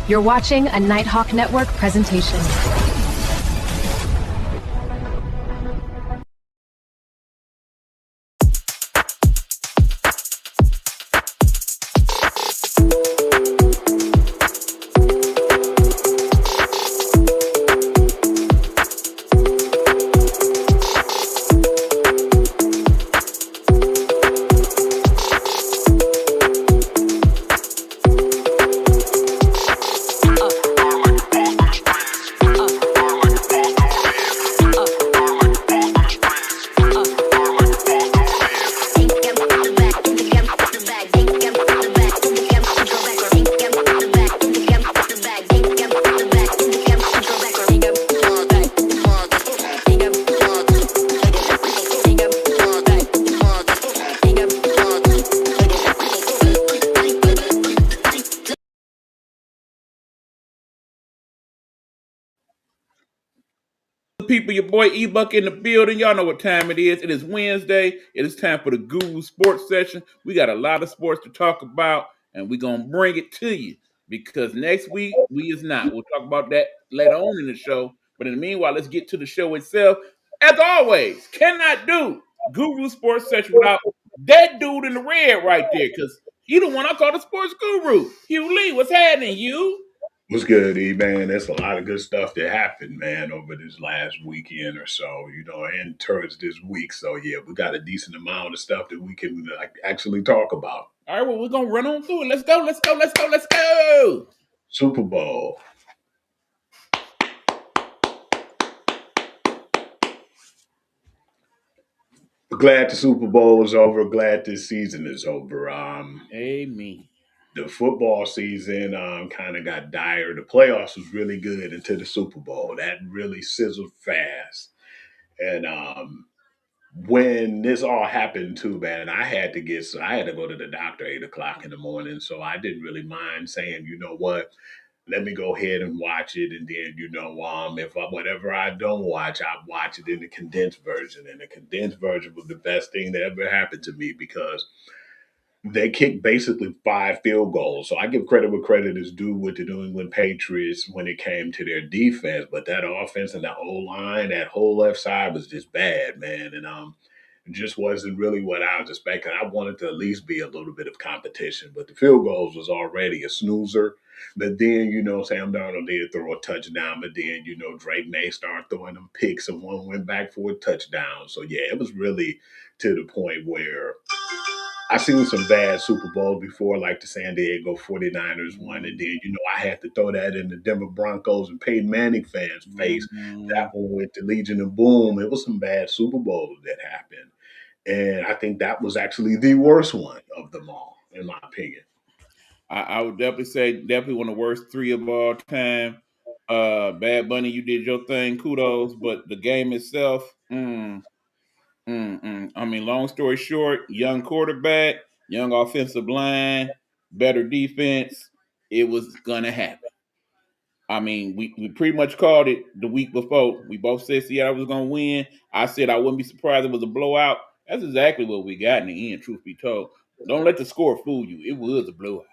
You're watching a Nighthawk Network presentation. People, your boy E-Buck in the building. Y'all know what time it is. It is Wednesday. It is time for the Guru Sports Session. We got a lot of sports to talk about, and we're going to bring it to you because next week we is not. We'll talk about that later on in the show. But in the meanwhile, let's get to the show itself. As always, cannot do Guru Sports Session without that dude in the red right there because he the one I call the sports guru. Hugh Lee, what's happening, Hugh? What's good, man? There's a lot of good stuff that happened, man, over this last weekend or so, and towards this week. So, yeah, we got a decent amount of stuff that we can actually talk about. All right, well, we're going to run on through it. Let's go, let's go, let's go, let's go. Super Bowl. Glad the Super Bowl is over. Glad this season is over. Amen. The football season kind of got dire. The playoffs was really good until the Super Bowl. That really sizzled fast. And when this all happened too, man, I had to go to the doctor 8 o'clock in the morning. So I didn't really mind saying, you know what, let me go ahead and watch it. And then, if whatever I don't watch, I watch it in the condensed version. And the condensed version was the best thing that ever happened to me because they kicked basically 5 field goals. So I give credit where credit is due with the New England Patriots when it came to their defense. But that offense and that O line, that whole left side was just bad, man. And it just wasn't really what I was expecting. I wanted to at least be a little bit of competition, but the field goals was already a snoozer. But then, Sam Darnold did throw a touchdown, but then, Drake May started throwing them picks and one went back for a touchdown. So, yeah, it was really to the point where I seen some bad Super Bowls before, like the San Diego 49ers one, and then, I had to throw that in the Denver Broncos and Peyton Manning fans' face. That one with the Legion of Boom. It was some bad Super Bowls that happened. And I think that was actually the worst one of them all, in my opinion. I would definitely say definitely one of the worst three of all time. Bad Bunny, you did your thing, kudos. But the game itself, I mean, long story short, young quarterback, young offensive line, better defense. It was gonna happen. I mean, we pretty much called it the week before. We both said Seattle was gonna win. I said I wouldn't be surprised if it was a blowout. That's exactly what we got in the end, truth be told. Don't let the score fool you. It was a blowout.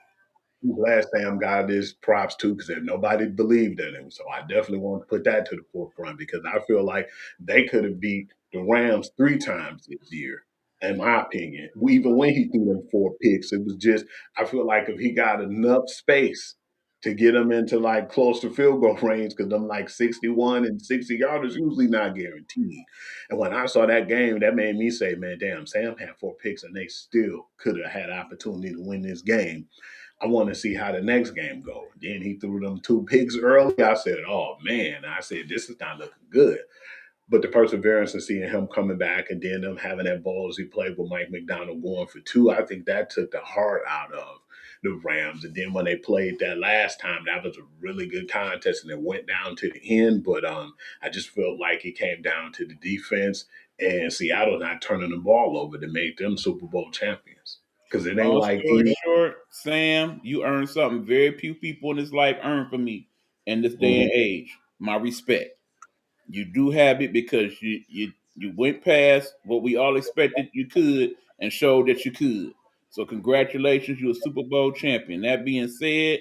I'm glad Sam got his props too, because nobody believed in him. So I definitely want to put that to the forefront because I feel like they could have beat the Rams 3 times this year, in my opinion. Even when he threw them 4 picks, it was just, I feel like if he got enough space to get them into like close to field goal range, because them like 61 and 60 yards is usually not guaranteed. And when I saw that game, that made me say, man, damn, Sam had 4 picks and they still could have had opportunity to win this game. I want to see how the next game go. Then he threw them 2 picks early. I said, oh man. I said, this is not looking good. But the perseverance and seeing him coming back and then them having that ballsy play with Mike McDonald going for 2, I think that took the heart out of the Rams. And then when they played that last time, that was a really good contest and it went down to the end. But I just felt like it came down to the defense and Seattle not turning the ball over to make them Super Bowl champions. Because it ain't Long like story short, Sam, you earned something very few people in this life earn from me in this day and age. My respect. You do have it because you went past what we all expected you could and showed that you could. So congratulations, you're a Super Bowl champion. That being said,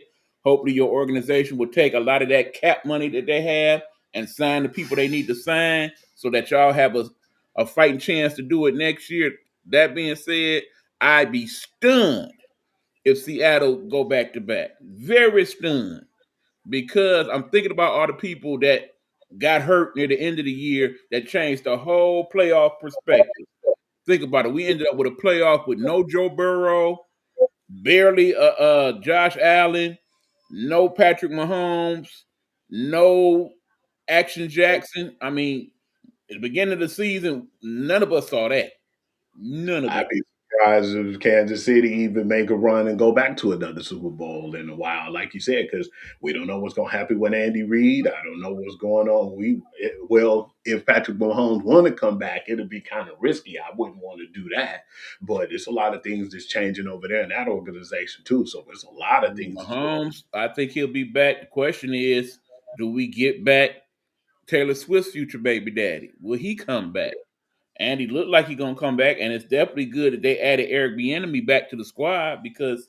Hopefully, your organization will take a lot of that cap money that they have and sign the people they need to sign so that y'all have a fighting chance to do it next year. That being said, I'd be stunned if Seattle go back to back. Very stunned because I'm thinking about all the people that got hurt near the end of the year that changed the whole playoff perspective. Think about it. We ended up with a playoff with no Joe Burrow, barely Josh Allen, no Patrick Mahomes, no Action Jackson. I mean, at the beginning of the season, none of us saw that. None of us. I'd be surprised if Kansas City even make a run and go back to another Super Bowl in a while, like you said, because we don't know what's going to happen with Andy Reid. I don't know what's going on. Well, if Patrick Mahomes want to come back, it'd be kind of risky. I wouldn't want to do that, but it's a lot of things that's changing over there in that organization too. So there's a lot of things. Mahomes, I think he'll be back. The question is, do we get back Taylor Swift's future baby daddy? Will he come back? And he looked like he's gonna come back, and it's definitely good that they added Eric Bieniemy back to the squad because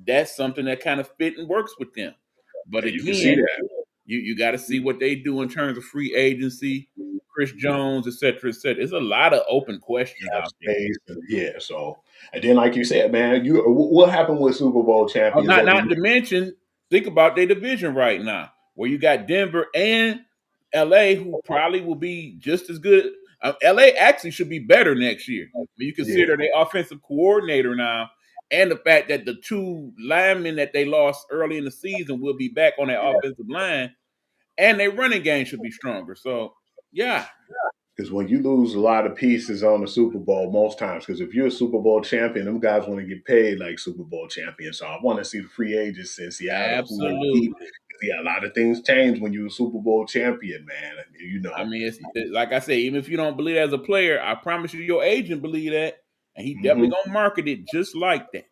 that's something that kind of fit and works with them. But You can see again, that. you got to see what they do in terms of free agency, Chris Jones, et cetera, et cetera. There's a lot of open questions out there. Yeah, so and then like you said, man, what happened with Super Bowl champions? Not to mention, think about their division right now, where you got Denver and LA, who probably will be just as good. LA actually should be better next year. When you consider their offensive coordinator now, and the fact that the two linemen that they lost early in the season will be back on their offensive line, and their running game should be stronger. So, yeah. Because when you lose a lot of pieces on the Super Bowl, most times, because if you're a Super Bowl champion, them guys want to get paid like Super Bowl champions. So I want to see the free agents in Seattle. Absolutely. Yeah, a lot of things change when you're a Super Bowl champion, man. You know. I mean, it's like I say, even if you don't believe it as a player, I promise you, your agent believe that, and he definitely gonna market it just like that.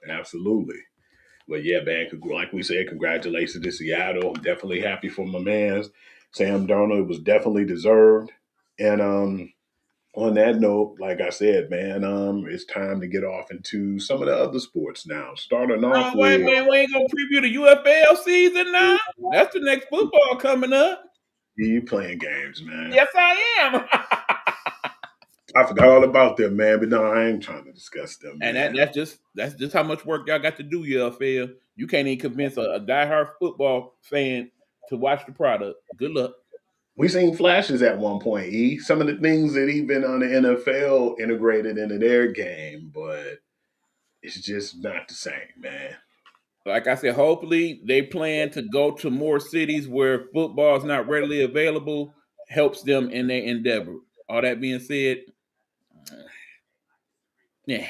Absolutely. But yeah, man, like we said, congratulations to Seattle. I'm definitely happy for my man, Sam Darnold. It was definitely deserved. And on that note, like I said, man, it's time to get off into some of the other sports now. Starting off wait, man, we ain't gonna preview the UFL season now. That's the next football coming up. You playing games, man. Yes, I am. I forgot all about them, man. But no, I ain't trying to discuss them. And man. that's just how much work y'all got to do, UFL. You can't even convince a diehard football fan to watch the product. Good luck. We seen flashes at one point, E. Some of the things that even on the NFL integrated into their game, but it's just not the same, man. Like I said, hopefully they plan to go to more cities where football is not readily available, helps them in their endeavor. All that being said, yeah.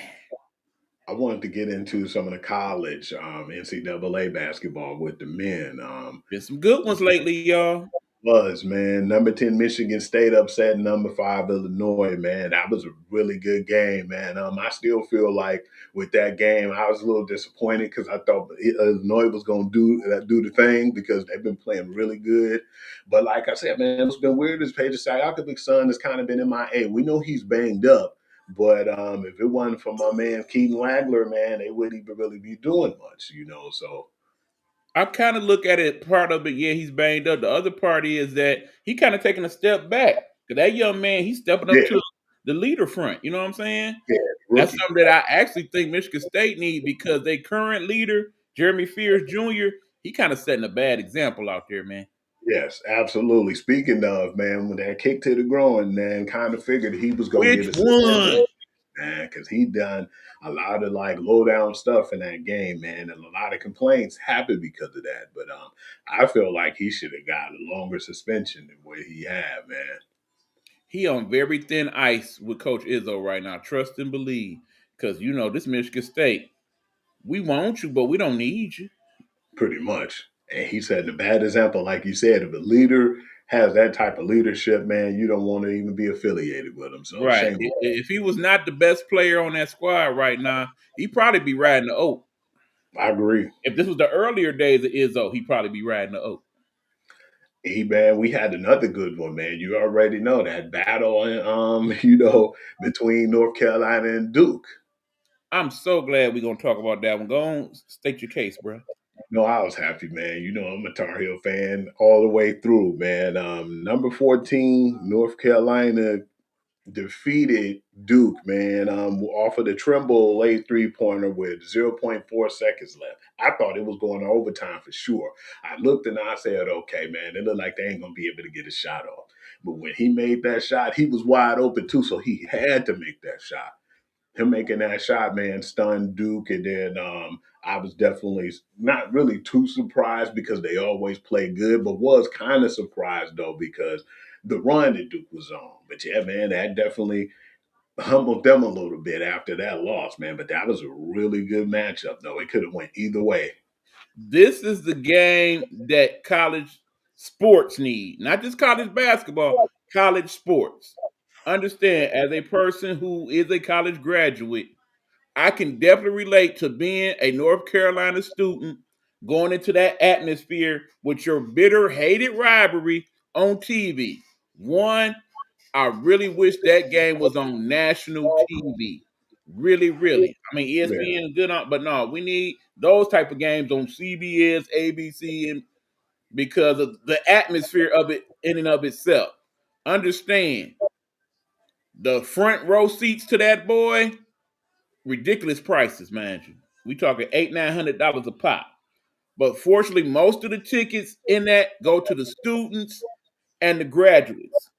I wanted to get into some of the college NCAA basketball with the men. Been some good ones lately, y'all. Man. Number 10 Michigan State upset number 5 Illinois, man. That was a really good game, man. I still feel like with that game, I was a little disappointed because I thought Illinois was going to do the thing because they've been playing really good. But like I said, man, it's been weird. This Peja Stojakovic's son has kind of been MIA. We know he's banged up. But if it wasn't for my man Keaton Wagler, man, they wouldn't even really be doing much, you know. So I kind of look at it, part of it, yeah, he's banged up. The other part is that he kind of taking a step back. Because that young man, he's stepping up to the leader front. You know what I'm saying? Yeah, that's something that I actually think Michigan State need because their current leader, Jeremy Fears Jr., he kind of setting a bad example out there, man. Yes, absolutely. Speaking of, man, when that kick to the groin, man, kind of figured he was going to get a one, man, because he done a lot of like low down stuff in that game, man, and a lot of complaints happened because of that. But I feel like he should have got a longer suspension than what he had, man. He on very thin ice with Coach Izzo right now. Trust and believe, because you know this Michigan State, we want you, but we don't need you. Pretty much. And he said the bad example, like you said, if a leader has that type of leadership, man, you don't want to even be affiliated with him. So right. If he was not the best player on that squad right now, he'd probably be riding the oak. I agree. If this was the earlier days of Izzo, he'd probably be riding the oak. Man, we had another good one, man. You already know that battle, between North Carolina and Duke. I'm so glad we're gonna talk about that one. Go on, state your case, bro. No, I was happy, man. You know, I'm a Tar Heel fan all the way through, man. Number 14, North Carolina defeated Duke, man, off of the Trimble late 3-pointer with zero point 0.4 seconds left. I thought it was going to overtime for sure. I looked and I said, okay, man, it looked like they ain't going to be able to get a shot off. But when he made that shot, he was wide open too, so he had to make that shot. Him making that shot, man, stunned Duke. And then I was definitely not really too surprised because they always play good, but was kind of surprised though because the run that Duke was on. But yeah, man, that definitely humbled them a little bit after that loss, man. But that was a really good matchup, though. It could have went either way. This is the game that college sports need, not just college basketball, college sports. Understand, as a person who is a college graduate, I can definitely relate to being a North Carolina student going into that atmosphere with your bitter, hated rivalry on TV. One, I really wish that game was on national TV. Really, really. I mean, Yeah. ESPN is good on, but no, we need those type of games on CBS, ABC, and because of the atmosphere of it in and of itself. Understand the front row seats to that boy, ridiculous prices, man. We talking $800-900 a pop. But fortunately, most of the tickets in that go to the students and the graduates,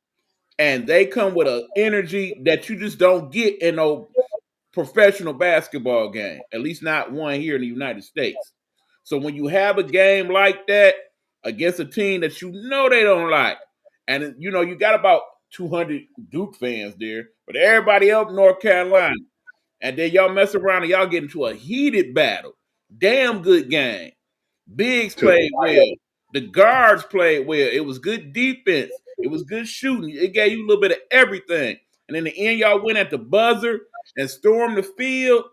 and they come with an energy that you just don't get in no professional basketball game. At least not one here in the United States. So when you have a game like that against a team that you know they don't like, and you know you got about 200 Duke fans there, but everybody else North Carolina, and then y'all mess around and y'all get into a heated battle. Damn good game. Biggs To played well. The guards played well. It was good defense. It was good shooting. It gave you a little bit of everything. And in the end, y'all went at the buzzer and stormed the field.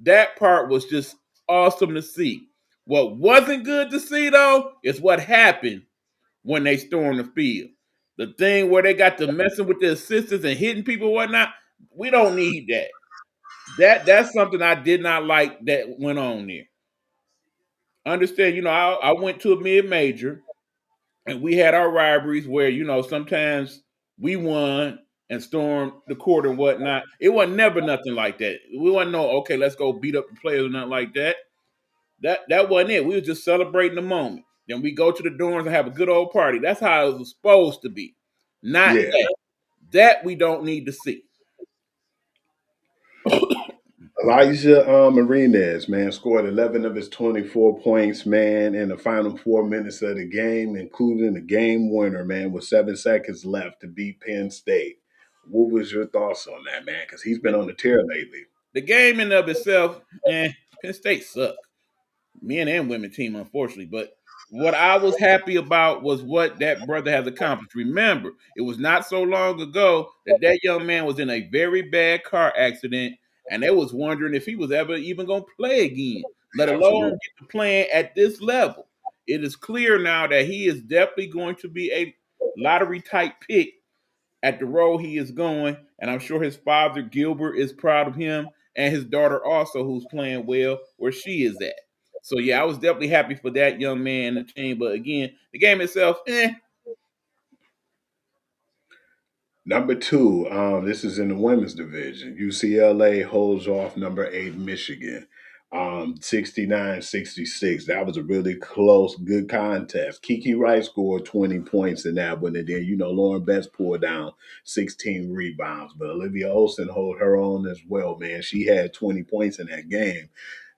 That part was just awesome to see. What wasn't good to see, though, is what happened when they stormed the field. The thing where they got to messing with the assistants and hitting people and whatnot, we don't need that. That's something I did not like that went on there. Understand, I went to a mid major and we had our rivalries where, sometimes we won and stormed the court and whatnot. It wasn't never nothing like that. We wasn't no, okay, let's go beat up the players or nothing like that. That wasn't it. We was just celebrating the moment. Then we go to the dorms and have a good old party. That's how it was supposed to be. Not yeah. that. That we don't need to see. Elijah Martinez, man, scored 11 of his 24 points, man, in the final 4 minutes of the game, including the game winner, man, with 7 seconds left to beat Penn State. What was your thoughts on that, man? Because he's been on the tear lately. The game in and of itself, Penn State suck. Men and women team, unfortunately. But what I was happy about was what that brother has accomplished. Remember, it was not so long ago that young man was in a very bad car accident, and they was wondering if he was ever even going to play again, let alone Absolutely. get to playing at this level. It is clear now that he is definitely going to be a lottery type pick at the role he is going, and I'm sure his father Gilbert is proud of him, and his daughter also, who's playing well where she is at. So yeah, I was definitely happy for that young man and the team. But again, the game itself, Number two, this is in the women's division. UCLA holds off number 8 Michigan, 69-66. That was a really close, good contest. Kiki Wright scored 20 points in that one. And then, Lauren Betts pulled down 16 rebounds. But Olivia Olson held her own as well, man. She had 20 points in that game.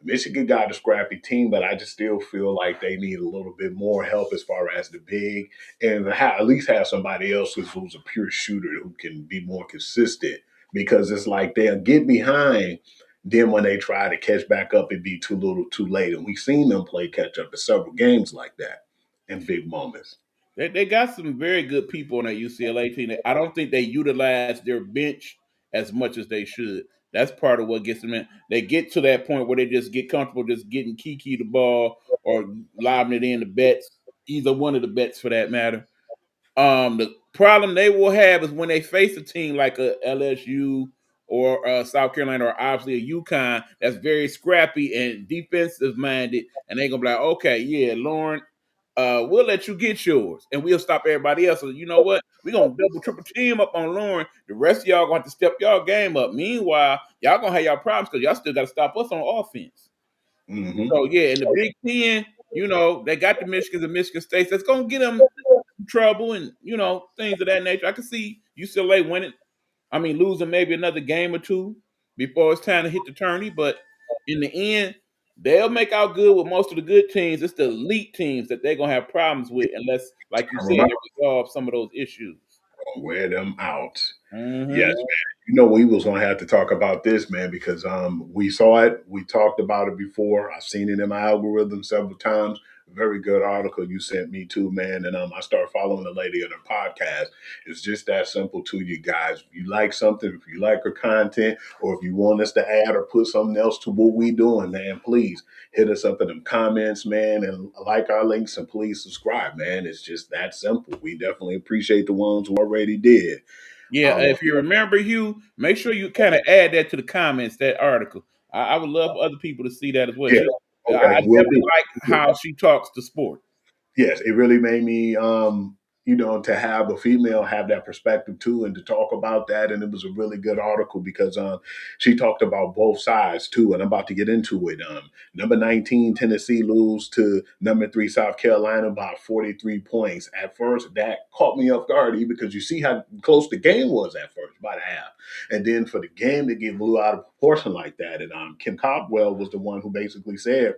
Michigan got a scrappy team, but I just still feel like they need a little bit more help as far as the big and at least have somebody else who's a pure shooter who can be more consistent because it's like they'll get behind. Then when they try to catch back up, it'd be too little too late. And we've seen them play catch up in several games like that in big moments. they got some very good people on that UCLA team. I don't think they utilize their bench as much as they should. That's part of what gets them in. They get to that point where they just get comfortable just getting Kiki the ball or lobbing it in the Betts, either one of the Betts for that matter. The problem they will have is when they face a team like a LSU or South Carolina, or obviously a UConn that's very scrappy and defensive minded, and they're gonna be like, okay, yeah, Lauren, we'll let you get yours, and we'll stop everybody else. So you know what? We're gonna double, triple team up on Lauren. The rest of y'all gonna have to step y'all game up. Meanwhile, y'all gonna have y'all problems because y'all still got to stop us on offense. Mm-hmm. So yeah, in the Big Ten, they got the Michigans and Michigan States. That's gonna get them trouble and things of that nature. I can see UCLA winning. I mean, losing maybe another game or two before it's time to hit the tourney. But in the end, they'll make out good with most of the good teams. It's the elite teams that they're gonna have problems with unless, like you said, they resolve some of those issues. Wear them out. Yes, Mm-hmm. man. We was gonna have to talk about this, man, because we saw it, we talked about it before. I've seen it in my algorithm several times. Very good article you sent me too, man. And I started following the lady on her podcast. It's just that simple to you guys. If you like something, if you like her content, or if you want us to add or put something else to what we doing, man, please hit us up in them comments, man, and like our links and please subscribe, man. It's just that simple. We definitely appreciate the ones who already did. Yeah, if you remember, Hugh, make sure you kind of add that to the comments, that article. I would love for other people to see that as well. Yeah. I Okay. We'll definitely do. like how she talks to sport. Yes, it really made me to have a female have that perspective too and to talk about that. And it was a really good article because she talked about both sides too. And I'm about to get into it. Number 19, Tennessee lose to number 3, South Carolina by 43 points. At first, that caught me off guard because you see how close the game was at first, by the half. And then for the game to get blew out of proportion like that. And Kim Caldwell was the one who basically said,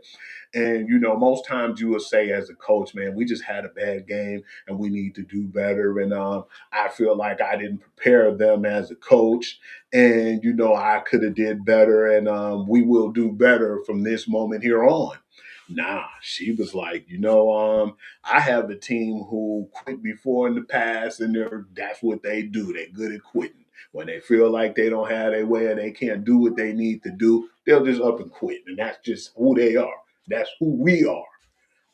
and most times you will say as a coach, man, we just had a bad game and we need to do better. And I feel like I didn't prepare them as a coach, and I could have did better, and we will do better from this moment here on. Nah, she was like, I have a team who quit before in the past, and that's what they do. They're good at quitting. When they feel like they don't have their way and they can't do what they need to do, they'll just up and quit. And that's just who they are. That's who we are.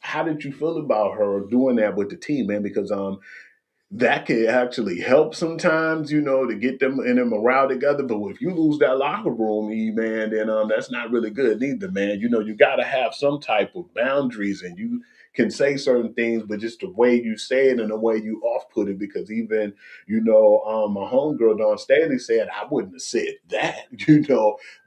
How did you feel about her doing that with the team, man? Because that can actually help sometimes, to get them in their morale together. But if you lose that locker room, man, then that's not really good neither, man. You got to have some type of boundaries, and you can say certain things, but just the way you say it and the way you off put it. Because even my homegirl Dawn Staley said I wouldn't have said that,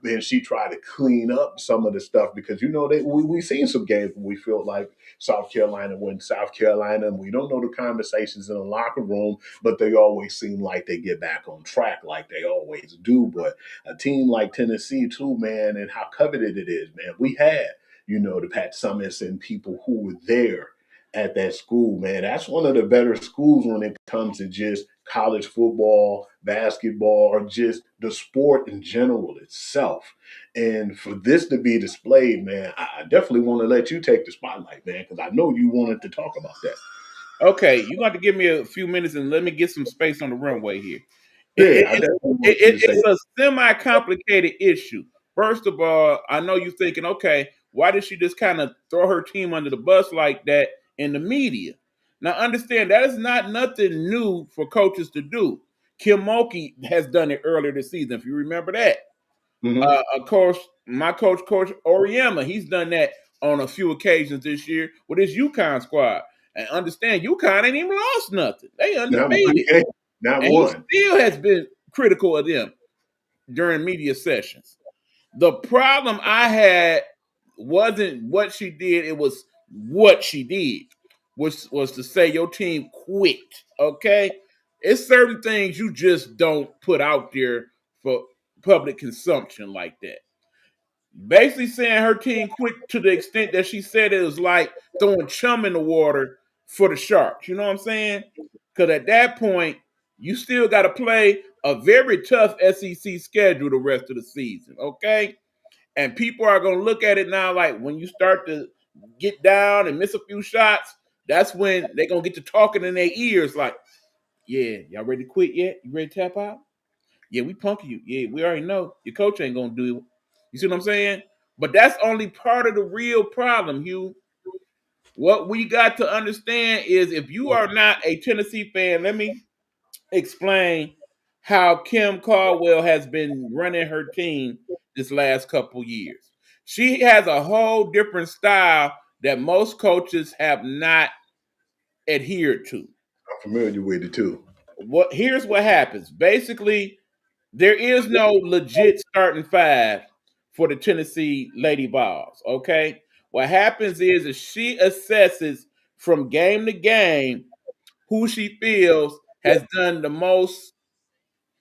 Then she tried to clean up some of the stuff because we seen some games where we feel like South Carolina went South Carolina, and we don't know the conversations in the locker room, but they always seem like they get back on track like they always do. But a team like Tennessee, too, man, and how coveted it is, man. We had, the Pat Summits and people who were there at that school, man. That's one of the better schools when it comes to just college football, basketball, or just the sport in general itself. And for this to be displayed, man, I definitely want to let you take the spotlight, man, because I know you wanted to talk about that. Okay, you're going to give me a few minutes and let me get some space on the runway here. It's a semi-complicated issue. First of all, I know you're thinking, okay, why did she just kind of throw her team under the bus like that in the media? Now, understand that is not nothing new for coaches to do. Kim Mulkey has done it earlier this season, if you remember that. Of course, my coach, Coach Oriema, he's done that on a few occasions this year with his UConn squad. And understand, UConn ain't even lost nothing. They undefeated. Not And one. he still has been critical of them during media sessions. The problem I had wasn't what she did, it was what she did, which was to say your team quit. Okay? It's certain things you just don't put out there for public consumption like that. Basically saying her team quit to the extent that she said it was like throwing chum in the water for the Sharks. You know what I'm saying? Because at that point, you still got to play a very tough SEC schedule the rest of the season, okay? And people are going to look at it now like when you start to get down and miss a few shots, that's when they're going to get to talking in their ears like, yeah, y'all ready to quit yet? You ready to tap out? Yeah, we punking you. Yeah, we already know. Your coach ain't going to do it. You see what I'm saying? But that's only part of the real problem, Hugh. What we got to understand is if you are not a Tennessee fan, let me explain how Kim Caldwell has been running her team this last couple years. She has a whole different style that most coaches have not adhered to. I'm familiar with it too. Here's what happens. Basically, there is no legit starting five for the Tennessee Lady Vols. Okay, what happens is she assesses from game to game who she feels has done the most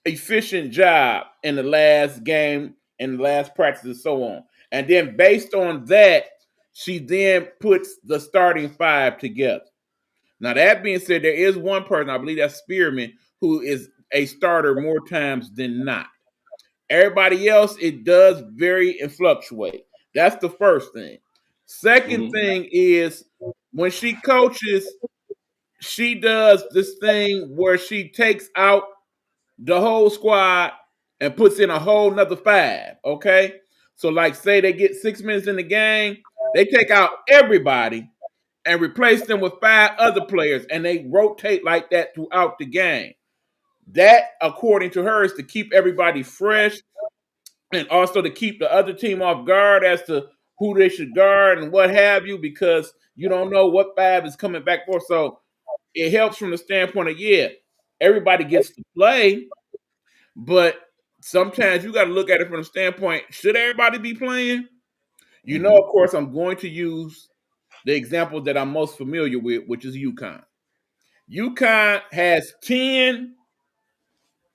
efficient job in the last game and the last practice and so on. And then based on that, she then puts the starting five together. Now, that being said, there is one person, I believe that's Spearman, who is a starter more times than not. Everybody else, it does vary and fluctuate. That's the first thing. Second thing is when she coaches, she does this thing where she takes out the whole squad and puts in a whole nother five. Okay. So, like, say they get 6 minutes in the game, they take out everybody and replace them with 5 other players, and they rotate like that throughout the game. That, according to her, is to keep everybody fresh and also to keep the other team off guard as to who they should guard and what have you, because you don't know what 5 is coming back for. So it helps from the standpoint of, yeah, everybody gets to play, but sometimes you got to look at it from the standpoint, should everybody be playing? You know, of course, I'm going to use the example that I'm most familiar with, which is UConn. UConn has 10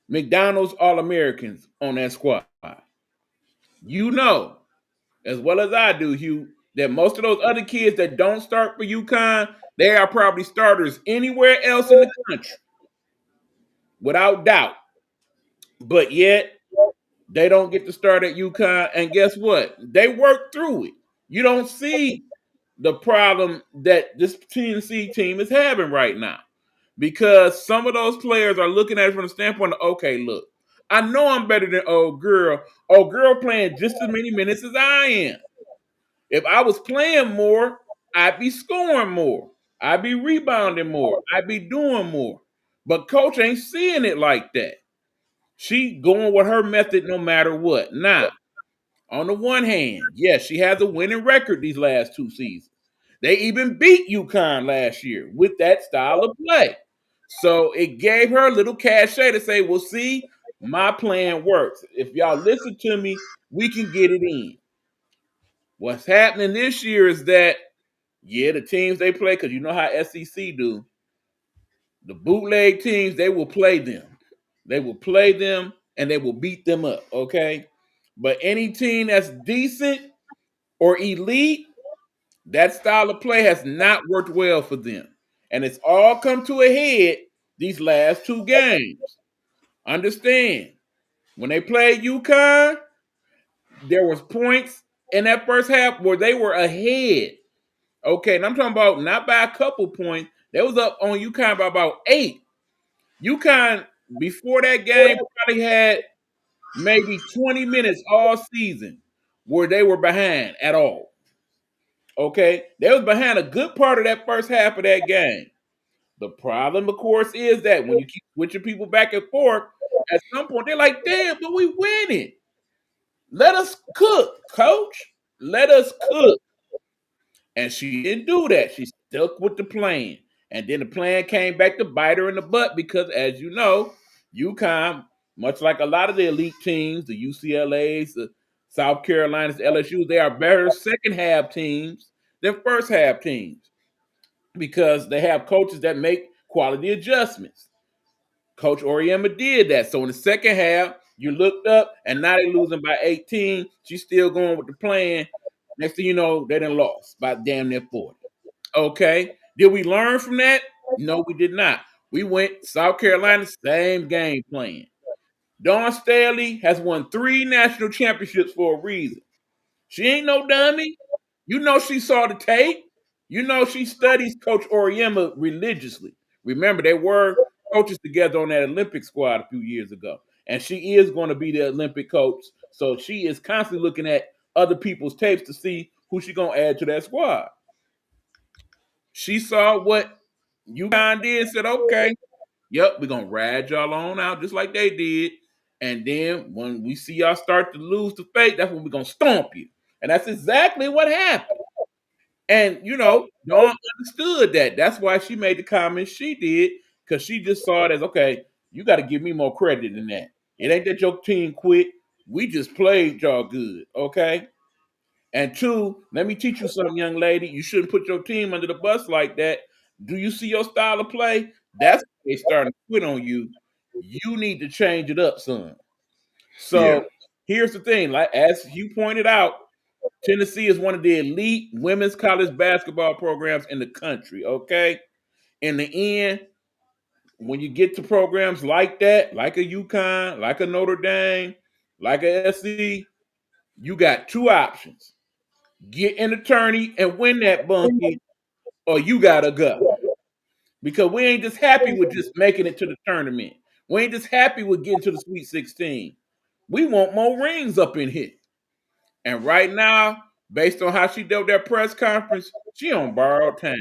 McDonald's All-Americans on that squad. You know, as well as I do, Hugh, that most of those other kids that don't start for UConn, they are probably starters anywhere else in the country, without doubt. But yet, they don't get to start at UConn, and guess what? They work through it. You don't see the problem that this Tennessee team is having right now, because some of those players are looking at it from the standpoint of, okay, look, I know I'm better than old girl. Old girl playing just as many minutes as I am. If I was playing more, I'd be scoring more. I'd be rebounding more. I'd be doing more. But coach ain't seeing it like that. She going with her method no matter what. Now, on the one hand, yes, she has a winning record these last 2 seasons. They even beat UConn last year with that style of play. So it gave her a little cachet to say, well, see, my plan works. If y'all listen to me, we can get it in. What's happening this year is that, yeah, the teams they play, because you know how SEC do, the bootleg teams, they will play them. They will play them and they will beat them up, okay? But any team that's decent or elite, that style of play has not worked well for them. And it's all come to a head these last 2 games. Understand, when they played UConn, there was points in that first half where they were ahead. Okay, and I'm talking about not by a couple points. They was up on UConn by about 8. UConn, before that game, probably had maybe 20 minutes all season where they were behind at all. Okay, they was behind a good part of that first half of that game. The problem, of course, is that when you keep switching people back and forth, at some point they're like, damn, but we winning. Let us cook, coach. Let us cook. And she didn't do that. She stuck with the plan. And then the plan came back to bite her in the butt because, as you know, UConn, much like a lot of the elite teams, the UCLAs, the South Carolinas, LSUs, they are better second half teams than first half teams because they have coaches that make quality adjustments. Coach Auriemma did that. So in the second half, you looked up, and now they're losing by 18. She's still going with the plan. Next thing you know, they done lost by damn near 40. Okay. Did we learn from that? No, we did not. We went South Carolina, same game plan. Dawn Staley has won 3 national championships for a reason. She ain't no dummy. You know she saw the tape. You know she studies Coach Auriemma religiously. Remember, they were coaches together on that Olympic squad a few years ago. And she is going to be the Olympic coach. So she is constantly looking at other people's tapes to see who she's going to add to that squad. She saw what UConn did and said, okay, Yep, we're gonna ride y'all on out just like they did. And then when we see y'all start to lose the faith, that's when we're gonna stomp you. And that's exactly what happened. And Dawn understood that. That's why she made the comments she did, because she just saw it as, okay, you got to give me more credit than that. It ain't that your team quit. We just played y'all good, okay? And two, let me teach you something, young lady. You shouldn't put your team under the bus like that. Do you see your style of play? That's when they starting to quit on you. You need to change it up, son. Yeah, So here's the thing, like as you pointed out, Tennessee is one of the elite women's college basketball programs in the country. Okay. In the end, when you get to programs like that, like a UConn, like a Notre Dame, like a SC, you got two options: get an attorney and win that bunkie, or you gotta go. Because we ain't just happy with just making it to the tournament. We ain't just happy with getting to the Sweet 16. We want more rings up in here. And right now, based on how she did that press conference, she on borrowed time.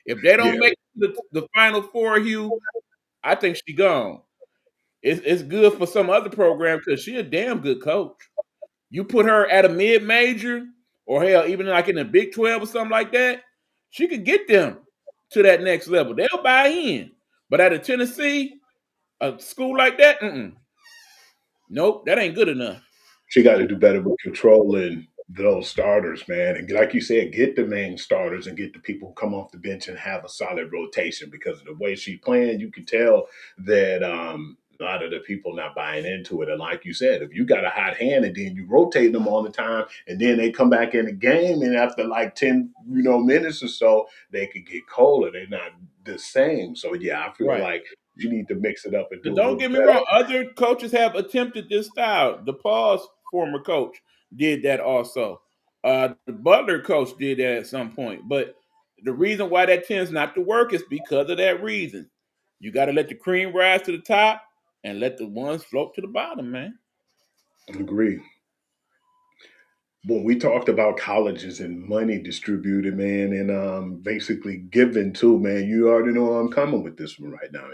If they don't yeah. make the final four, Hugh, I think she gone. It's good for some other program because she a damn good coach. You put her at a mid major, or hell, even like in the Big 12 or something like that, she could get them to that next level. They'll buy in. But at a Tennessee, a school like that, nope, that ain't good enough. She got to do better with controlling those starters, man. And like you said, get the main starters and get the people who come off the bench and have a solid rotation. Because of the way she playing, you can tell that a lot of the people not buying into it. And like you said, if you got a hot hand and then you rotate them all the time, and then they come back in the game, and after like 10 minutes or so, they could get colder. They're not the same. So yeah, I feel Right. like you need to mix it up and do a Don't little get me better. wrong. Other coaches have attempted this style. DePaul's former coach did that also. The Butler coach did that at some point. But the reason why that tends not to work is because of that reason. You got to let the cream rise to the top and let the ones float to the bottom, man. Agree. When we talked about colleges and money distributed, man, and basically given to, man, you already know I'm coming with this one right now.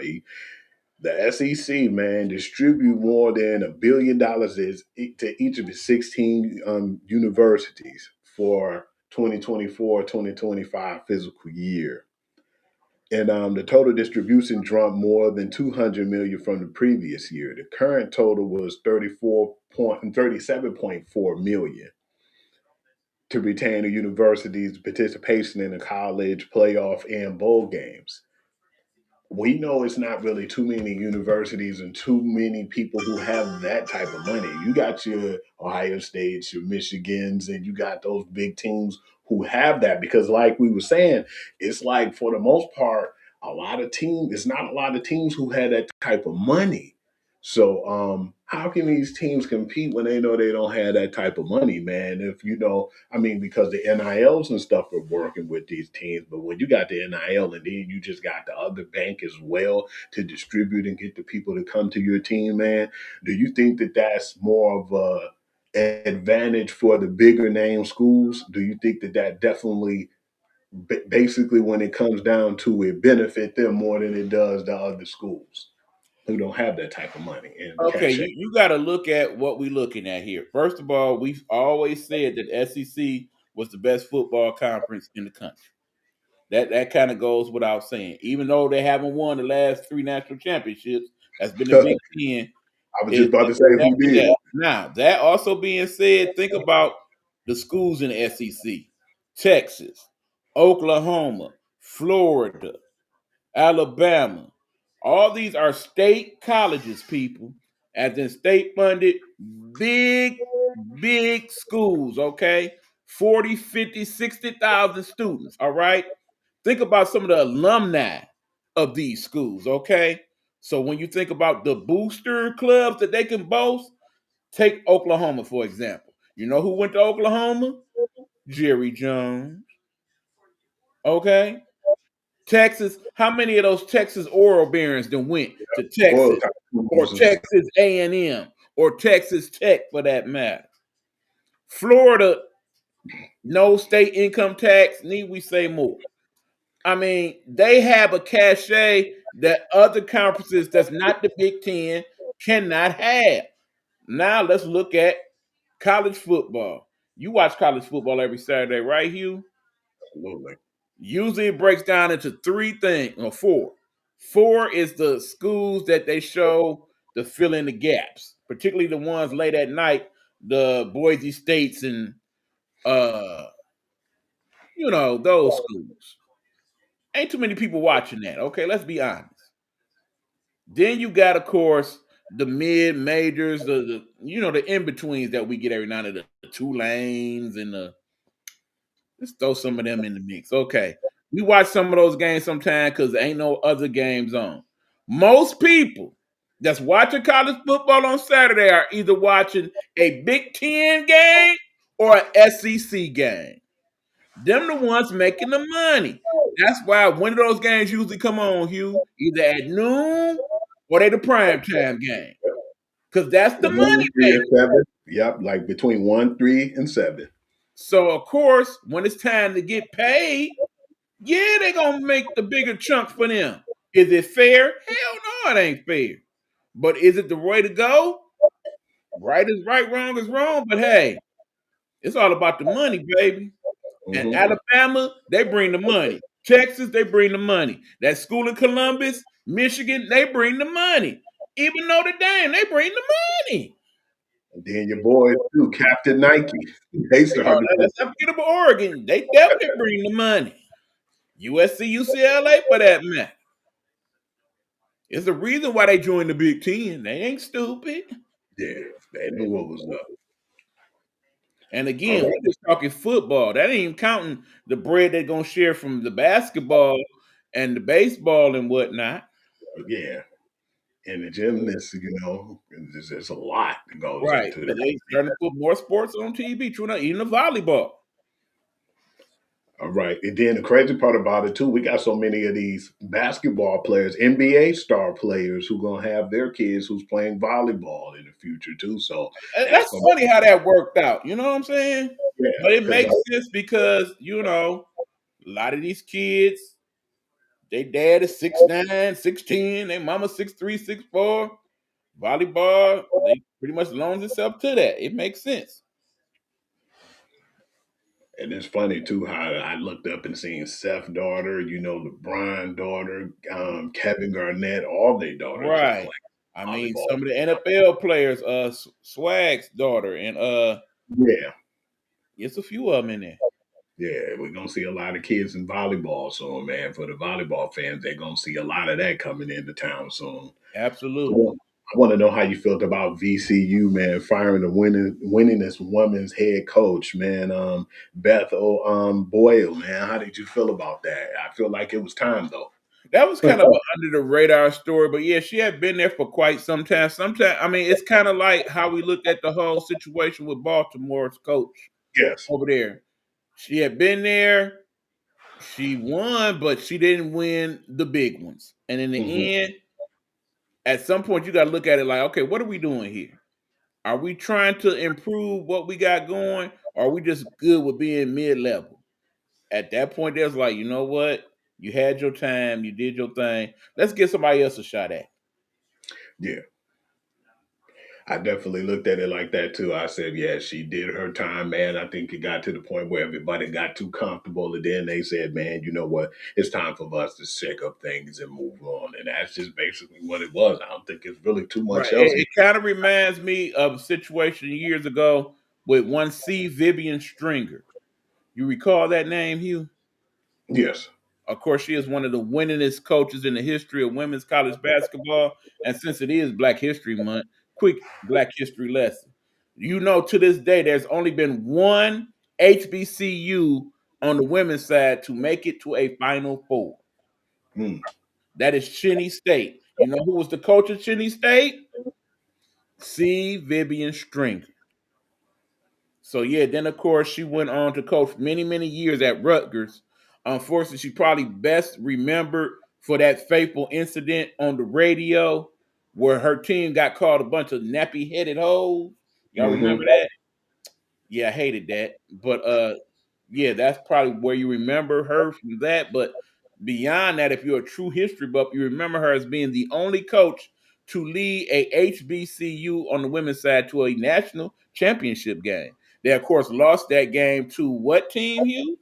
The SEC, man, distribute more than $1 billion to each of the 16 universities for 2024-2025 physical year. And the total distribution dropped more than 200 million from the previous year. The current total was 37.4 million to retain a university's participation in the college playoff and bowl games. We know it's not really too many universities and too many people who have that type of money. You got your Ohio States, your Michigans, and you got those big teams who have that because, like we were saying, it's like for the most part, it's not a lot of teams who had that type of money. So, how can these teams compete when they know they don't have that type of money, man? If I mean, because the NILs and stuff are working with these teams, but when you got the NIL and then you just got the other bank as well to distribute and get the people to come to your team, man, do you think that that's more of a advantage for the bigger name schools? Do you think that that definitely, basically, when it comes down to it, benefit them more than it does the other schools who don't have that type of money and Okay, cachet? you got to look at what we're looking at here. First of all, we've always said that SEC was the best football conference in the country. That kind of goes without saying. Even though they haven't won the last three national championships, that's been the Big Ten. I was just Is about to say who exactly did. that. Now, that also being said, think about the schools in the SEC: Texas, Oklahoma, Florida, Alabama. All these are state colleges, people, as in state funded, big, big schools, okay? 40, 50, 60,000 students, all right? Think about some of the alumni of these schools, okay? So when you think about the booster clubs that they can boast, take Oklahoma, for example. You know who went to Oklahoma? Jerry Jones, okay? Texas, how many of those Texas oral barons then went to Oil Texas or Tycoons. Texas A&M or Texas Tech for that matter? Florida, no state income tax, need we say more? I mean, they have a cachet that other conferences that's not the Big Ten cannot have. Now let's look at college football. You watch college football every Saturday, right, Hugh? Absolutely. Usually it breaks down into three things, or four. Four is the schools that they show to fill in the gaps, particularly the ones late at night, the Boise States and those schools. Ain't too many people watching that. Okay, let's be honest. Then you got, of course, the mid majors, the in betweens that we get every now and then, the Tulanes and the. Let's throw some of them in the mix. Okay, we watch some of those games sometime because there ain't no other games on. Most people that's watching college football on Saturday are either watching a Big Ten game or an SEC game. Them the ones making the money. That's why one of those games usually come on, Hugh, either at noon or they the prime time game. Because that's the money, 1, 3, baby. and 7. Yep, like between 1, 3, and 7. So of course, when it's time to get paid, yeah, they're gonna make the bigger chunk for them. Is it fair? Hell no, it ain't fair. But is it the way to go? Right is right, wrong is wrong. But hey, it's all about the money, baby. And Mm-hmm. Alabama, they bring the money. Texas, they bring the money. That school in Columbus, Michigan, they bring the money. Even Notre Dame, they bring the money. And then your boys too, Captain Nike. They started. Let's not forget about Oregon. They definitely bring the money. USC, UCLA, for that matter. It's the reason why they joined the Big Ten. They ain't stupid. Yeah, they knew what was up. And All again, right. we're just talking football. That ain't even counting the bread they're gonna share from the basketball and the baseball and whatnot. Yeah. And the gymnasts, there's a lot that goes Right. into But that. they starting to put more sports on TV, true enough, even the volleyball. All right. And then the crazy part about it too, we got so many of these basketball players, NBA star players who gonna have their kids who's playing volleyball in the future too. So And that's that's gonna funny how that worked out. You know what I'm saying? yeah, But it because makes sense because, a lot of these kids, they dad is 6'9", 6'10", they mama 6'3", 6'4". Volleyball, they pretty much loans itself to that. It makes sense. and it's funny too how I looked up and seen Seth's daughter, LeBron daughter, Kevin Garnett, all their daughters are Right. playing I mean, volleyball. some of the NFL players, Swag's daughter, and Yeah. it's a few of them in there. Yeah, we're gonna see a lot of kids in volleyball soon, man. For the volleyball fans, they're gonna see a lot of that coming into town soon. Absolutely. I want to know how you felt about VCU, man, firing the winningest women's head coach, man. Beth Boyle, man. How did you feel about that? I feel like it was time though. That was kind of an under the radar story, but yeah, she had been there for quite some time. Sometimes, I mean, it's kind of like how we looked at the whole situation with Baltimore's coach Yes. over there. She had been there, she won, but she didn't win the big ones. And in Hmm. the end, at some point, you got to look at it like, okay, what are we doing here? Are we trying to improve what we got going? Or are we just good with being mid level? At that point, there's like, you know what? You had your time, you did your thing. Let's give somebody else a shot at it. Yeah. I definitely looked at it like that too. I said, yeah, she did her time, man. I think it got to the point where everybody got too comfortable. And then they said, man, you know what? It's time for us to shake up things and move on. And that's just basically what it was. I don't think it's really too much Right. else. It kind of reminds me of a situation years ago with one C. Vivian Stringer. You recall that name, Hugh? Yes. Of course, she is one of the winningest coaches in the history of women's college basketball. And since it is Black History Month, quick Black History lesson. To this day, there's only been one HBCU on the women's side to make it to a Final Four. Hmm. That is Cheney State. You know who was the coach of Cheney State? C. Vivian Stringer. So yeah, then of course she went on to coach many, many years at Rutgers. Unfortunately, she probably best remembered for that fateful incident on the radio where her team got called a bunch of nappy headed hoes. Y'all Hmm. remember that? Yeah, I hated that. But yeah, that's probably where you remember her from that. But Beyond that, if you're a true history buff, you remember her as being the only coach to lead a HBCU on the women's side to a national championship game. They, of course, lost that game to what team, Hugh?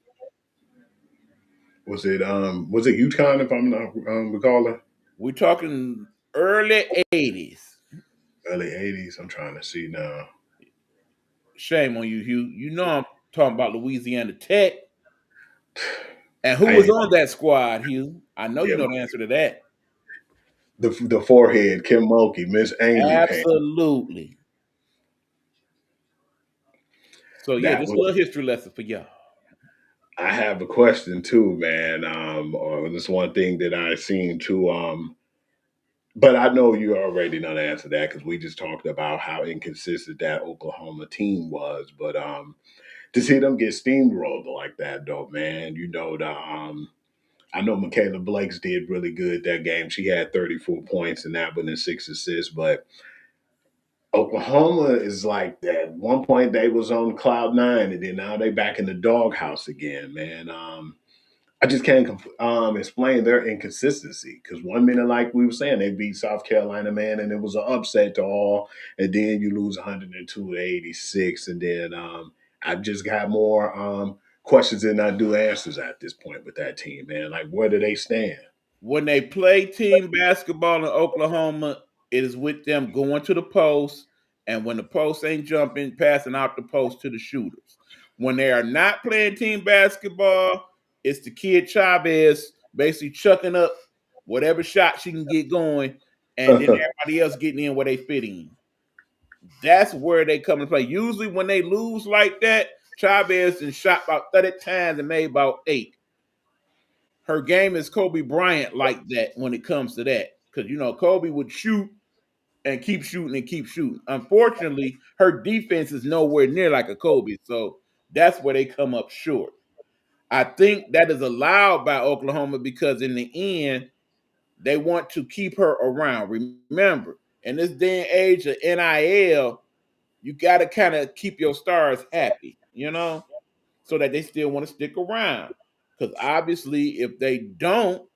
Was it UConn, if I'm not recalling? We're talking early 80s. Early 80s. I'm trying to see now. Shame on you, Hugh. You know I'm talking about Louisiana Tech. And who was on that squad, Hugh? I know you know the answer to that. The forehead, Kim Mulkey, Miss Amy Payne. Absolutely. So yeah, just a little history lesson for y'all. I have a question too, man. This one thing that I seem to but I know you already know the answer to that because we just talked about how inconsistent that Oklahoma team was. But to see them get steamrolled like that, though, man, you know I know Michaela Blakes did really good that game. She had 34 points in that one and 6 assists, but Oklahoma is like that. At one point they was on cloud nine, and then now they back in the doghouse again, man. I just can't explain their inconsistency because 1 minute, like we were saying, they beat South Carolina, man, and it was an upset to all, and then you lose 102 to 86, and then I've just got more questions than I do answers at this point with that team, man. Like, where do they stand? When they play team basketball in Oklahoma, it is with them going to the post, and when the post ain't jumping, passing out the post to the shooters. When they are not playing team basketball, it's the kid Chavez basically chucking up whatever shot she can get going, and then everybody else getting in where they fit in. That's where they come and play. Usually when they lose like that, Chavez and shot about 30 times and made about 8. Her game is Kobe Bryant like that when it comes to that. Because, you know, Kobe would shoot and keep shooting and keep shooting. Unfortunately, her defense is nowhere near like a Kobe. So that's where they come up short. I think that is allowed by Oklahoma because in the end, they want to keep her around. Remember, in this day and age of NIL, you got to kind of keep your stars happy, you know, so that they still want to stick around. Because obviously, if they don't,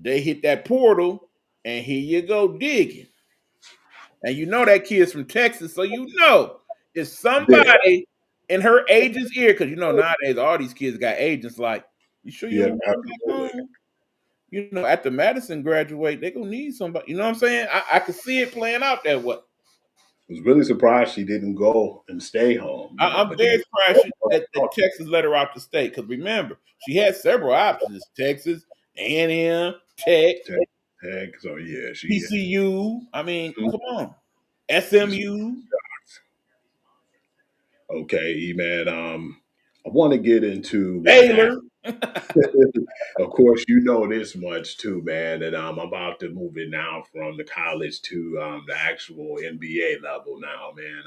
they hit that portal, and here you go digging. And you know that kid's from Texas, so you know if somebody in her agent's ear, because you know nowadays all these kids got agents. Like, you sure you don't want to come back home? You know, after Madison graduate, they're gonna need somebody. You know what I'm saying? I could see it playing out that way. I was really surprised she didn't go and stay home. I'm very surprised that Texas let her out the state because remember she had several options: Texas, A&M, Tech. So yeah, PCU. I mean, come on, SMU. Okay, man. I want to get into Baylor. Of course, you know this much too, man. And I'm about to move it now from the college to the actual NBA level now, man.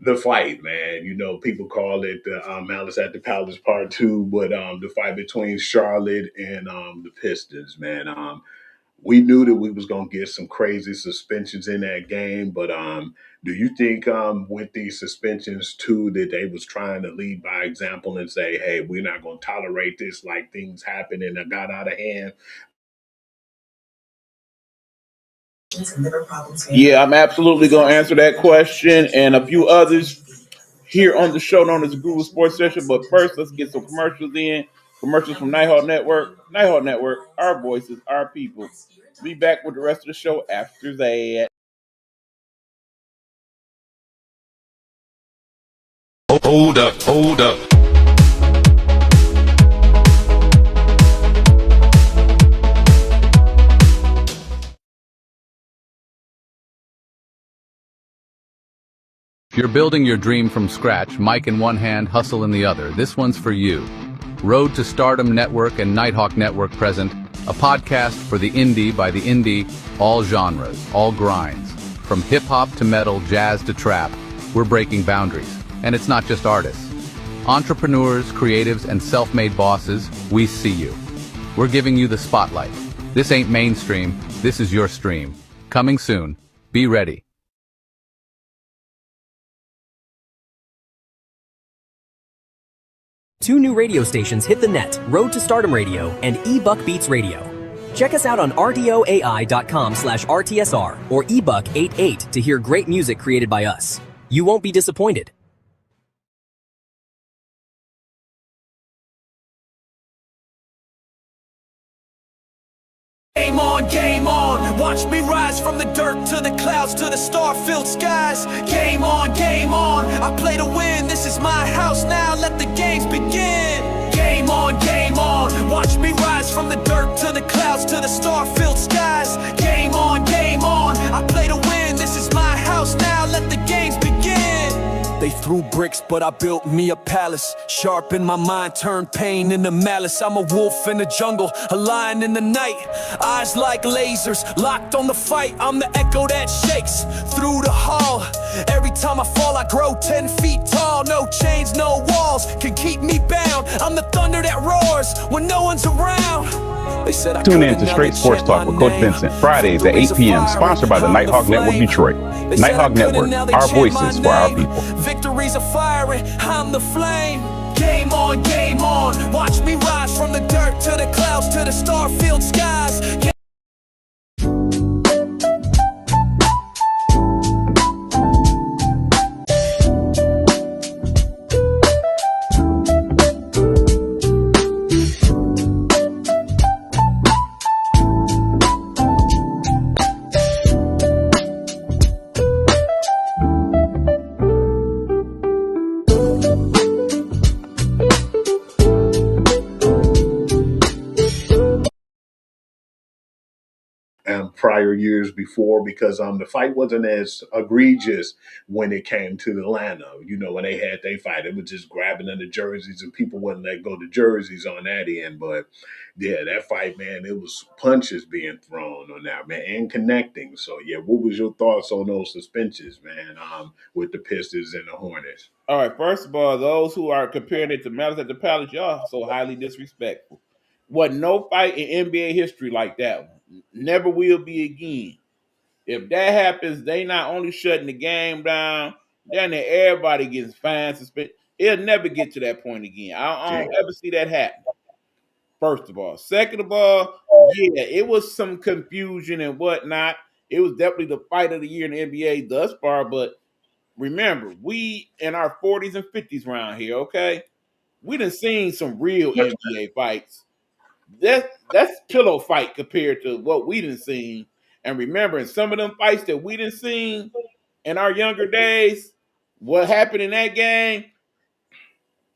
The fight, man. You know, people call it the Malice at the Palace Part 2, but the fight between Charlotte and the Pistons, man. We knew that we was gonna get some crazy suspensions in that game, but do you think with these suspensions too that they was trying to lead by example and say, hey, we're not gonna tolerate this, like things happen and it got out of hand? Yeah, I'm absolutely gonna answer that question and a few others here on the show known as the Google Sports Session. But first, let's get some commercials in. Commercials from Nighthawk Network. Nighthawk Network, our voices, our people. Be back with the rest of the show after that. Hold up. If you're building your dream from scratch, mic in one hand, hustle in the other, this one's for you. Road to Stardom Network and Nighthawk Network present a podcast for the indie by the indie, all genres, all grinds. From hip-hop to metal, jazz to trap, we're breaking boundaries. And it's not just artists. Entrepreneurs, creatives, and self-made bosses, we see you. We're giving you the spotlight. This ain't mainstream, this is your stream. Coming soon. Be ready. Two new radio stations hit the net, Road to Stardom Radio and eBuck Beats Radio. Check us out on rdoai.com/RTSR or eBuck88 to hear great music created by us. You won't be disappointed. Game on, watch me rise from the dirt to the clouds to the star-filled skies. Game on, I play to win, this is my house now, let the games begin. Game on, watch me rise from the dirt to the clouds to the star-filled skies. Game on, I play to win, this is my house now, let the games begin. They threw bricks, but I built me a palace. Sharp in my mind, turned pain into malice. I'm a wolf in the jungle, a lion in the night. Eyes like lasers, locked on the fight. I'm the echo that shakes through the hall. Every time I fall, I grow 10 feet tall. No chains, no walls can keep me bound. I'm the thunder that roars when no one's around. Tune in to Straight Sports Talk with Coach Vincent, Fridays at 8 p.m., sponsored by the Nighthawk Network Detroit. Nighthawk Network, our voices for our people. Victories are firing, I'm the flame. Game on, watch me rise from the dirt to the clouds to the star-filled skies. Prior years before, because the fight wasn't as egregious when it came to Atlanta. You know, when they had their fight, it was just grabbing of the jerseys and people wouldn't let go the jerseys on that end. But yeah, that fight, man, it was punches being thrown on that, man, and connecting. So yeah, what was your thoughts on those suspensions, man, with the Pistons and the Hornets? All right, first of all, those who are comparing it to Malice at the Palace, y'all so highly disrespectful. Wasn't no fight in NBA history like that one. Never will be again. If that happens, they not only shutting the game down, then everybody gets fined, suspended. It'll never get to that point again. I don't ever see that happen. First of all. Second of all, yeah, it was some confusion and whatnot. It was definitely the fight of the year in the NBA thus far, but remember, we in our 40s and 50s around here, okay? We done seen some real NBA fights. That's pillow fight compared to what we done seen. And remember, in some of them fights that we done seen in our younger days, what happened in that game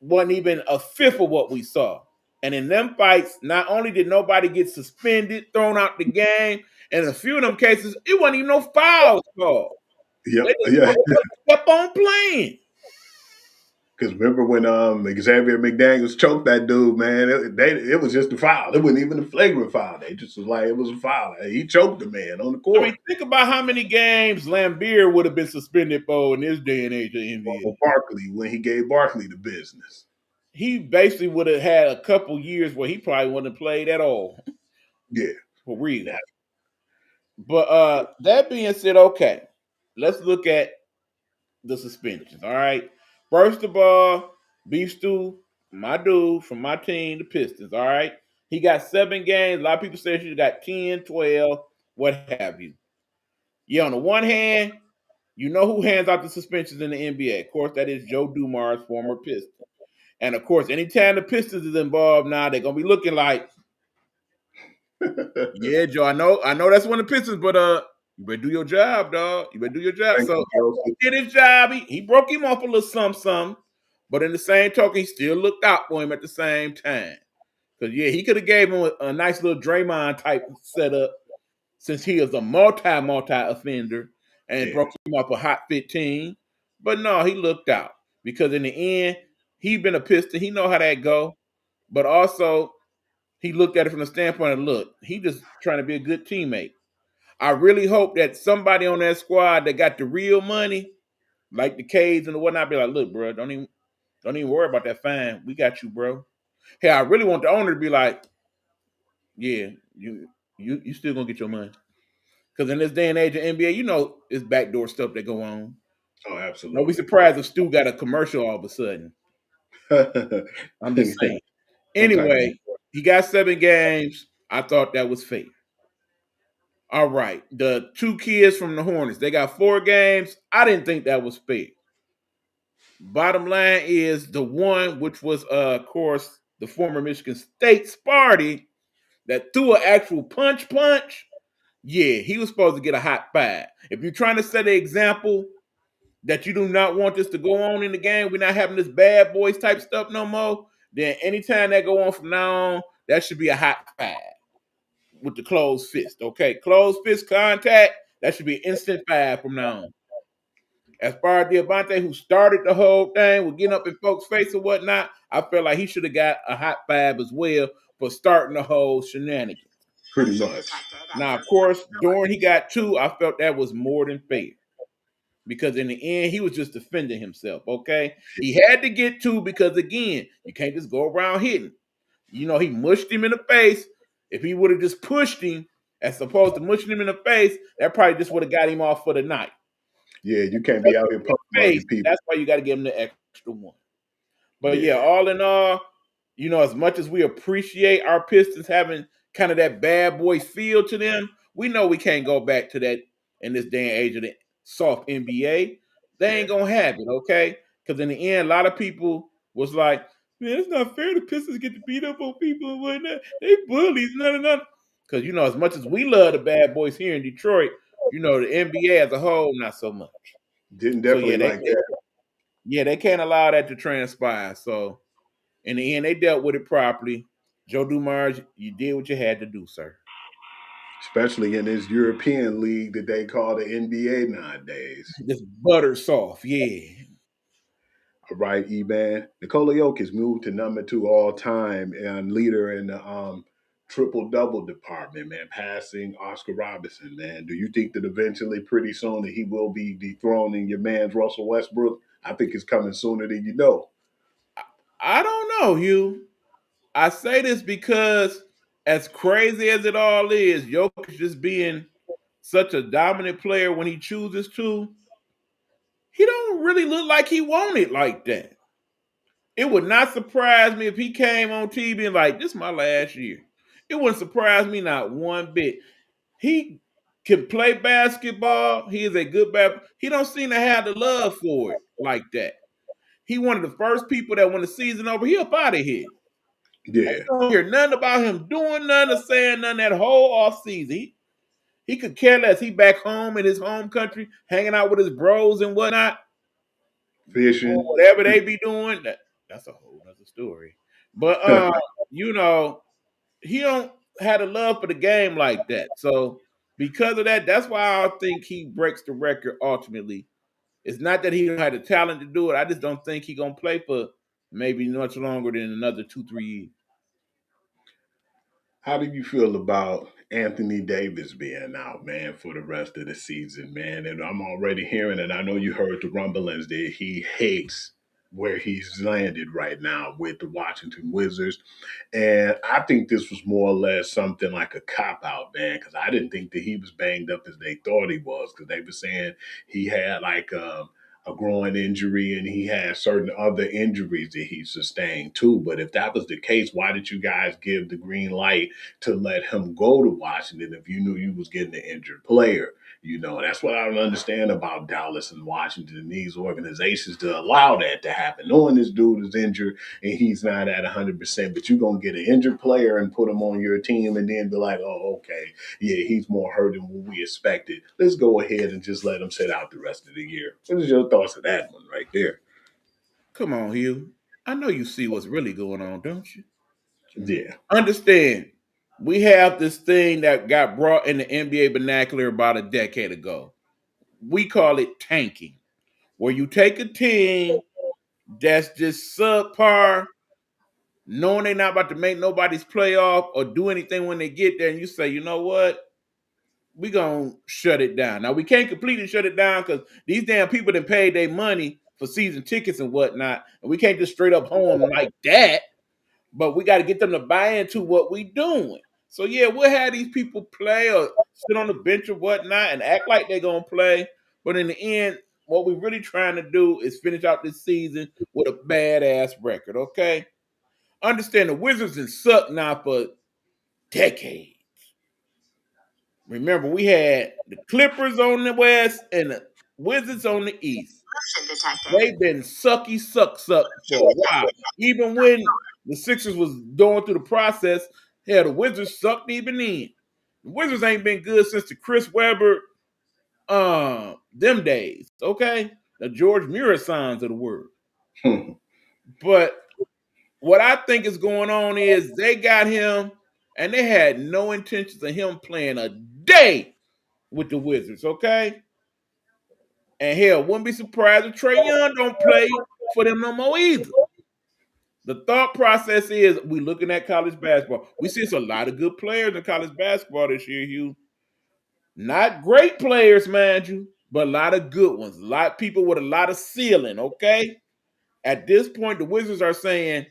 wasn't even a fifth of what we saw. And in them fights, not only did nobody get suspended, thrown out the game, and in a few of them cases, it wasn't even no fouls called. Yep. They just kept on playing. Because remember when Xavier McDaniels choked that dude, man, it was just a foul. It wasn't even a flagrant foul. They just was like, it was a foul. He choked the man on the court. I mean, think about how many games Lambeer would have been suspended for in this day and age of NBA. For Barkley, when he gave Barkley the business. He basically would have had a couple years where he probably wouldn't have played at all. Yeah. For real. But that being said, okay, let's look at the suspensions, all right? First of all, Beef Stew, my dude from my team, the Pistons, all right? He got 7 games. A lot of people say he got 10, 12, what have you. Yeah, on the one hand, you know who hands out the suspensions in the NBA. Of course, that is Joe Dumars, former Piston. And, of course, anytime the Pistons is involved now, they're going to be looking like, yeah, Joe, I know that's one of the Pistons, but you better do your job, dog. You better do your job. So he did his job. He broke him off a little something, but in the same token, he still looked out for him at the same time. Because, yeah, he could have gave him a nice little Draymond type setup since he is a multi offender and broke him off a hot 15. But no, he looked out because in the end, he been a Piston. He know how that go. But also, he looked at it from the standpoint of, look, he just trying to be a good teammate. I really hope that somebody on that squad that got the real money, like the Cades and the whatnot, be like, look, bro, don't even worry about that fine. We got you, bro. Hey, I really want the owner to be like, yeah, you still gonna get your money. Because in this day and age of NBA, you know it's backdoor stuff that go on. Oh, absolutely. Don't be surprised if Stu got a commercial all of a sudden. I'm just saying. Okay. Anyway, he got 7 games. I thought that was fair. All right. The 2 kids from the Hornets, they got 4 games. I didn't think that was fair. Bottom line is the one, which was, of course, the former Michigan State Sparty that threw an actual punch. Yeah, he was supposed to get a hot 5. If you're trying to set an example that you do not want this to go on in the game, we're not having this bad boys type stuff no more, then anytime that go on from now on, that should be a hot 5 with the closed fist, okay? Closed fist contact, that should be instant 5 from now on. As far as Diabate, who started the whole thing with getting up in folks' face or whatnot, I felt like he should have got a hot 5 as well for starting the whole shenanigans. Pretty much. Now, of course, during he got 2, I felt that was more than fair. Because in the end, he was just defending himself, okay? He had to get 2 because, again, you can't just go around hitting. You know, he mushed him in the face. If he would have just pushed him as opposed to mushing him in the face, that probably just would have got him off for the night. Yeah, you can't be out here punching people. That's why you got to give him the extra 1. But yeah, all in all, you know, as much as we appreciate our Pistons having kind of that bad boy feel to them, we know we can't go back to that in this day and age of the soft NBA. They ain't gonna have it, okay? Because in the end, a lot of people was like, man, it's not fair the Pistons get to beat up on people and whatnot. They bullies, none. Because, you know, as much as we love the bad boys here in Detroit, you know, the NBA as a whole, not so much. Didn't definitely like that. Yeah, they can't allow that to transpire. So, in the end, they dealt with it properly. Joe Dumars, you did what you had to do, sir. Especially in this European league that they call the NBA nowadays. This butter soft, yeah. All right, E-Man. Nikola Jokic moved to number 2 all time and leader in the triple-double department, man, passing Oscar Robertson, man. Do you think that eventually, pretty soon, that he will be dethroning your man's Russell Westbrook? I think it's coming sooner than you know. I don't know, Hugh. I say this because as crazy as it all is, Jokic just being such a dominant player when he chooses to, he don't really look like he want it like that. It would not surprise me if he came on TV and like, this is my last year. It wouldn't surprise me not one bit. He can play basketball. He is a good basketball. He don't seem to have the love for it like that. He one of the first people that when the season over, he up out of here. Yeah. I don't hear nothing about him doing nothing or saying nothing that whole off season. He could care less. He back home in his home country, hanging out with his bros and whatnot. Fishing. Whatever they be doing, that's a whole other story. But you know, he don't have a love for the game like that. So because of that, that's why I think he breaks the record ultimately. It's not that he don't have the talent to do it. I just don't think he gonna play for maybe much longer than another 2-3 years. How do you feel about Anthony Davis being out, man, for the rest of the season, man? And I'm already hearing, and I know you heard the rumblings that he hates where he's landed right now with the Washington Wizards. And I think this was more or less something like a cop out, man, because I didn't think that he was banged up as they thought he was, because they were saying he had like a groin injury and he had certain other injuries that he sustained too. But if that was the case, why did you guys give the green light to let him go to Washington if you knew you was getting an injured player? You know, that's what I don't understand about Dallas and Washington and these organizations to allow that to happen. Knowing this dude is injured and he's not at 100%, but you're going to get an injured player and put him on your team and then be like, oh, okay, yeah, he's more hurt than what we expected. Let's go ahead and just let him sit out the rest of the year. What is your thoughts of that one right there? Come on, Hugh. I know you see what's really going on, don't you? Yeah. Understand, we have this thing that got brought in the NBA vernacular about a decade ago. We call it tanking, where you take a team that's just subpar, knowing they're not about to make nobody's playoff or do anything when they get there, and you say, you know what? We're going to shut it down. Now, we can't completely shut it down because these damn people that paid their money for season tickets and whatnot, and we can't just straight up home like that. But we got to get them to buy into what we doing. So, yeah, we'll have these people play or sit on the bench or whatnot and act like they're going to play. But in the end, what we're really trying to do is finish out this season with a badass record, okay? Understand the Wizards have sucked now for decades. Remember, we had the Clippers on the West and the Wizards on the East. They've been suck for a while. Even when the Sixers was going through the process, hell, the Wizards sucked even then. The Wizards ain't been good since the Chris Webber, them days, okay? The George Muresan of the world. But what I think is going on is they got him, and they had no intentions of him playing a day with the Wizards, okay? And hell, wouldn't be surprised if Trae Young don't play for them no more either. The thought process is we looking at college basketball. We see a lot of good players in college basketball this year, Hugh. Not great players, mind you, but a lot of good ones. A lot of people with a lot of ceiling, okay? At this point, the Wizards are saying,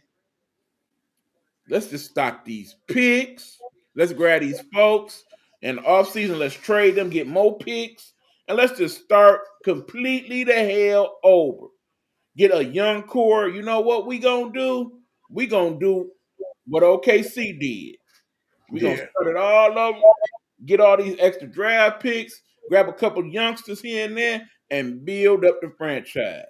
let's just stock these picks. Let's grab these folks. In the offseason, let's trade them, get more picks, and let's just start completely the hell over. Get a young core. You know what we gonna do? We gonna do what OKC did. We gonna start it all over, get all these extra draft picks, grab a couple youngsters here and there, and build up the franchise.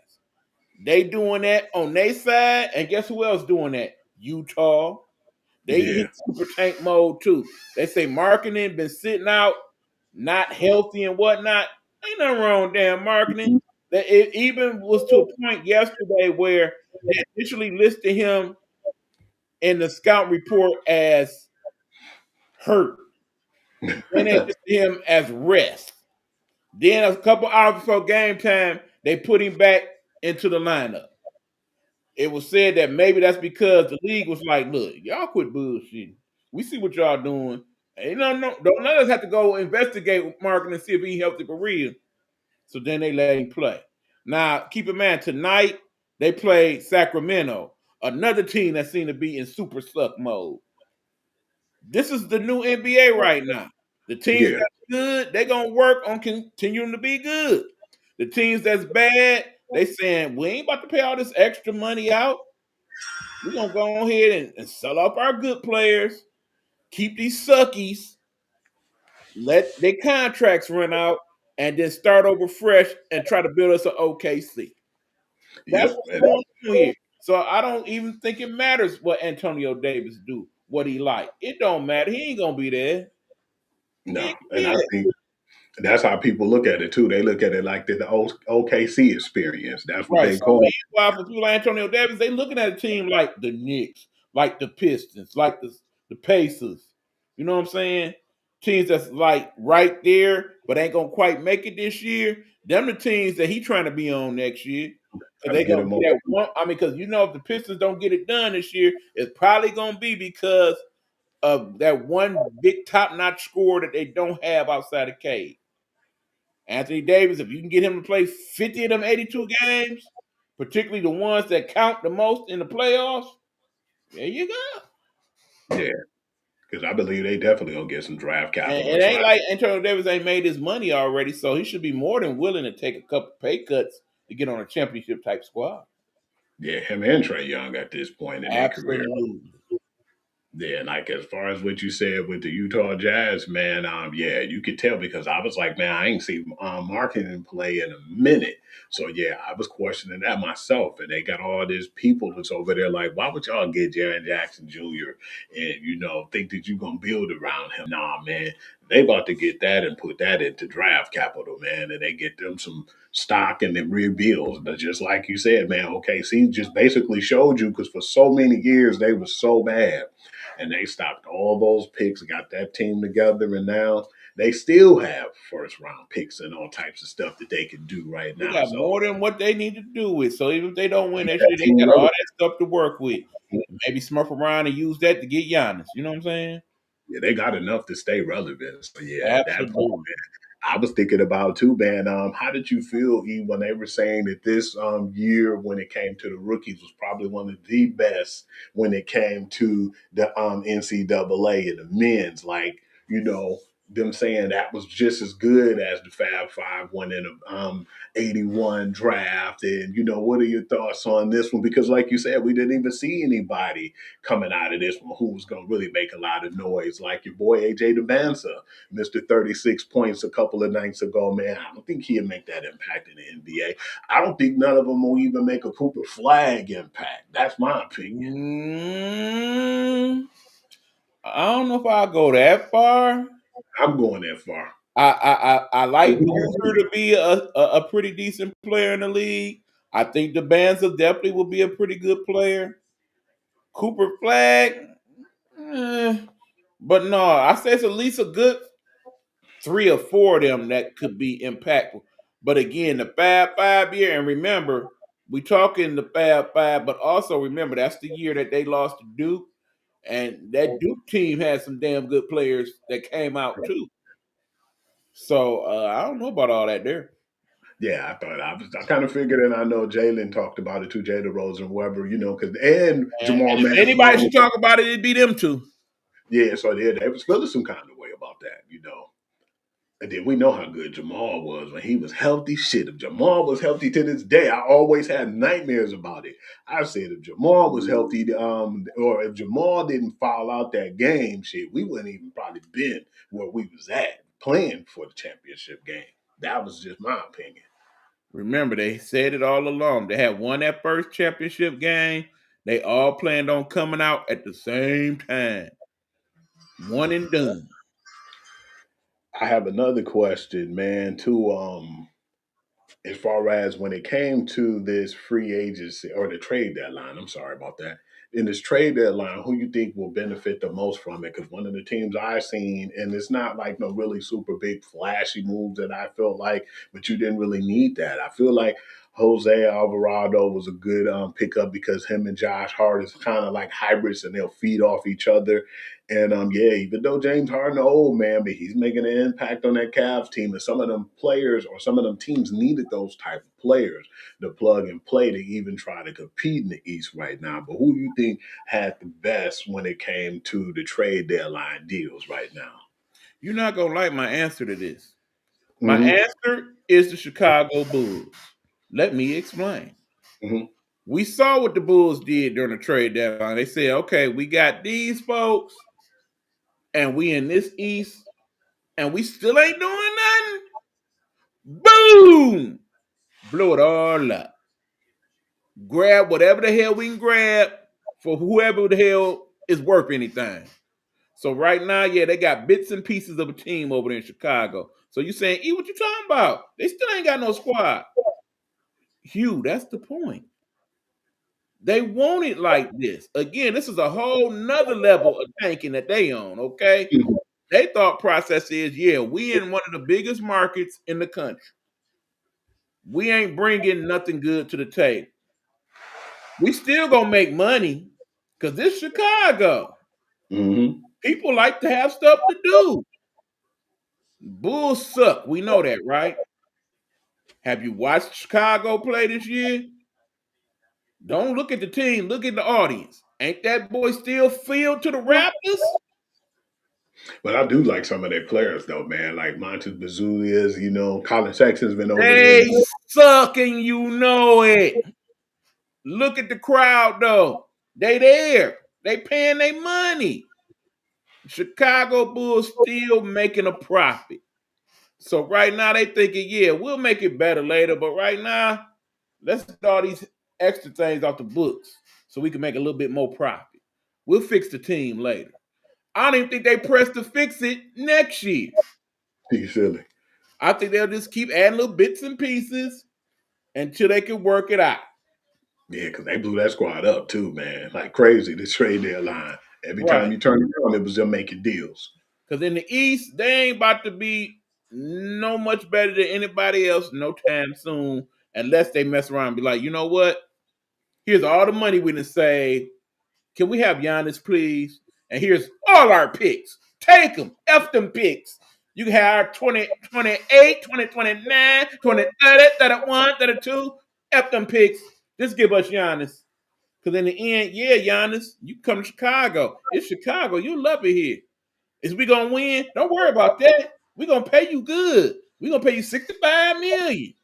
They doing that on their side, and guess who else doing that? Utah. They hit super tank mode too. They say marketing been sitting out, not healthy and whatnot. Ain't nothing wrong with damn marketing. It even was to a point yesterday where they initially listed him in the scout report as hurt. Then they listed him as rest. Then a couple hours before game time, they put him back into the lineup. It was said that maybe that's because the league was like, look, y'all quit bullshitting. We see what y'all doing. And don't let us have to go investigate marketing and see if he healthy for real. So then they let him play. Now, keep in mind, tonight they played Sacramento, another team that seemed to be in super suck mode. This is the new NBA right now. The teams that's good, they're going to work on continuing to be good. The teams that's bad, they saying, we ain't about to pay all this extra money out. We're going to go ahead and sell off our good players, keep these suckies, let their contracts run out, and then start over fresh and try to build us an OKC. That's what's going on here. So I don't even think it matters what Antonio Davis do, what he like. It don't matter. He ain't going to be there. No, and I think that's how people look at it too. They look at it like the OKC experience. That's what they call it. Meanwhile, for people like Antonio Davis, they looking at a team like the Knicks, like the Pistons, like the Pacers. You know what I'm saying? Teams that's like right there, but ain't gonna quite make it this year. Them the teams that he trying to be on next year. So they gonna get that one. I mean, because if the Pistons don't get it done this year, it's probably gonna be because of that one big top-notch scorer that they don't have outside of Cade. Anthony Davis, if you can get him to play 50 of them 82 games, particularly the ones that count the most in the playoffs, there you go. Yeah, because I believe they definitely gonna get some draft capital. And it ain't like Antonio Davis ain't made his money already, so he should be more than willing to take a couple pay cuts to get on a championship type squad. Yeah, him and Trae Young at this point in their career. Absolutely. Yeah, like as far as what you said with the Utah Jazz, man, yeah, you could tell because I was like, man, I ain't seen marketing play in a minute. So yeah, I was questioning that myself. And they got all these people that's over there like, why would y'all get Jaren Jackson Jr. and think that you're gonna build around him? Nah, man, they about to get that and put that into draft capital, man, and they get them some stock and then rebuild. But just like you said, man, OKC just basically showed you because for so many years they were so bad. And they stopped all those picks, got that team together, and now they still have first round picks and all types of stuff that they can do right now. They got more than what they need to do with. So even if they don't win that shit, they got all that stuff to work with. Maybe smurf around and use that to get Giannis. You know what I'm saying? Yeah, they got enough to stay relevant. So yeah, absolutely. At that point, man, I was thinking about too, man. How did you feel, E, when they were saying that this year, when it came to the rookies, was probably one of the best when it came to the NCAA and the men's? Like, them saying that was just as good as the Fab Five winning the 81 draft. And, what are your thoughts on this one? Because like you said, we didn't even see anybody coming out of this one who was going to really make a lot of noise, like your boy AJ Debanza, Mr. 36 points a couple of nights ago. Man, I don't think he'll make that impact in the NBA. I don't think none of them will even make a Cooper Flag impact. That's my opinion. I don't know if I'll go that far. I'm going that far. I like Cooper to be a pretty decent player in the league. I think Debanza definitely will be a pretty good player. Cooper Flag, but no, I say it's at least a good 3 or 4 of them that could be impactful. But again, the Fab 5 year, and remember, we talking the Fab 5, but also remember that's the year that they lost to Duke, and that Duke team had some damn good players that came out too. So I don't know about all that there. Yeah, I kind of figured, and I know Jalen talked about it too, Jalen Rose and whoever, and Jamal If Murray. anybody should talk about it, it'd be them two. Yeah, so they was feeling some kind of way about that, And then we know how good Jamal was when he was healthy. Shit, if Jamal was healthy to this day, I always had nightmares about it. I said if Jamal was healthy, or if Jamal didn't foul out that game, shit, we wouldn't even probably been where we was at playing for the championship game. That was just my opinion. Remember, they said it all along. They had won that first championship game. They all planned on coming out at the same time. One and done. I have another question, man, too. As far as when it came to this free agency or the trade deadline, I'm sorry about that. In this trade deadline, who you think will benefit the most from it? Because one of the teams I've seen, and it's not like no really super big flashy moves that I felt like, but you didn't really need that. I feel like Jose Alvarado was a good pickup because him and Josh Hart is kind of like hybrids and they'll feed off each other. And even though James Harden old man, but he's making an impact on that Cavs team. And some of them players or some of them teams needed those type of players to plug and play to even try to compete in the East right now. But who do you think had the best when it came to the trade deadline deals right now? You're not gonna like my answer to this. My answer is the Chicago Bulls. Let me explain. We saw what the Bulls did during the trade deadline. They said, okay, we got these folks, and we in this East, and we still ain't doing nothing. Boom! Blow it all up. Grab whatever the hell we can grab for whoever the hell is worth anything. So right now, they got bits and pieces of a team over there in Chicago. So you saying, what you talking about? They still ain't got no squad. Hugh, that's the point. They want it like this. Again, this is a whole nother level of tanking that they own, okay? They thought process is, we in one of the biggest markets in the country. We ain't bringing nothing good to the table. We still gonna make money because this Chicago. People like to have stuff to do. Bulls suck. We know that, right? Have you watched Chicago play this year? Don't look at the team. Look at the audience. Ain't that boy still filled to the Raptors? But I do like some of their players, though, man. Like Montes Bazulias, Colin Sexton's been over there. They suck and you know it. Look at the crowd, though. They there. They paying their money. Chicago Bulls still making a profit. So right now they thinking, we'll make it better later. But right now, let's get all these extra things off the books so we can make a little bit more profit. We'll fix the team later. I don't even think they press to fix it next year. You silly. I think they'll just keep adding little bits and pieces until they can work it out. Yeah, because they blew that squad up too, man. Like crazy, the trade deadline. Every time you turn around, it was them making deals. Because in the East, they ain't about to be no much better than anybody else no time soon, unless they mess around and be like, you know what? Here's all the money we done saved. Can we have Giannis, please? And here's all our picks. Take them. F them picks. You can have 2028, 2029, 2030, 31, 32. F them picks. Just give us Giannis. Because in the end, Giannis, you come to Chicago. It's Chicago. You love it here. Is we gonna win? Don't worry about that. We're gonna pay you good. We're gonna pay you $65 million.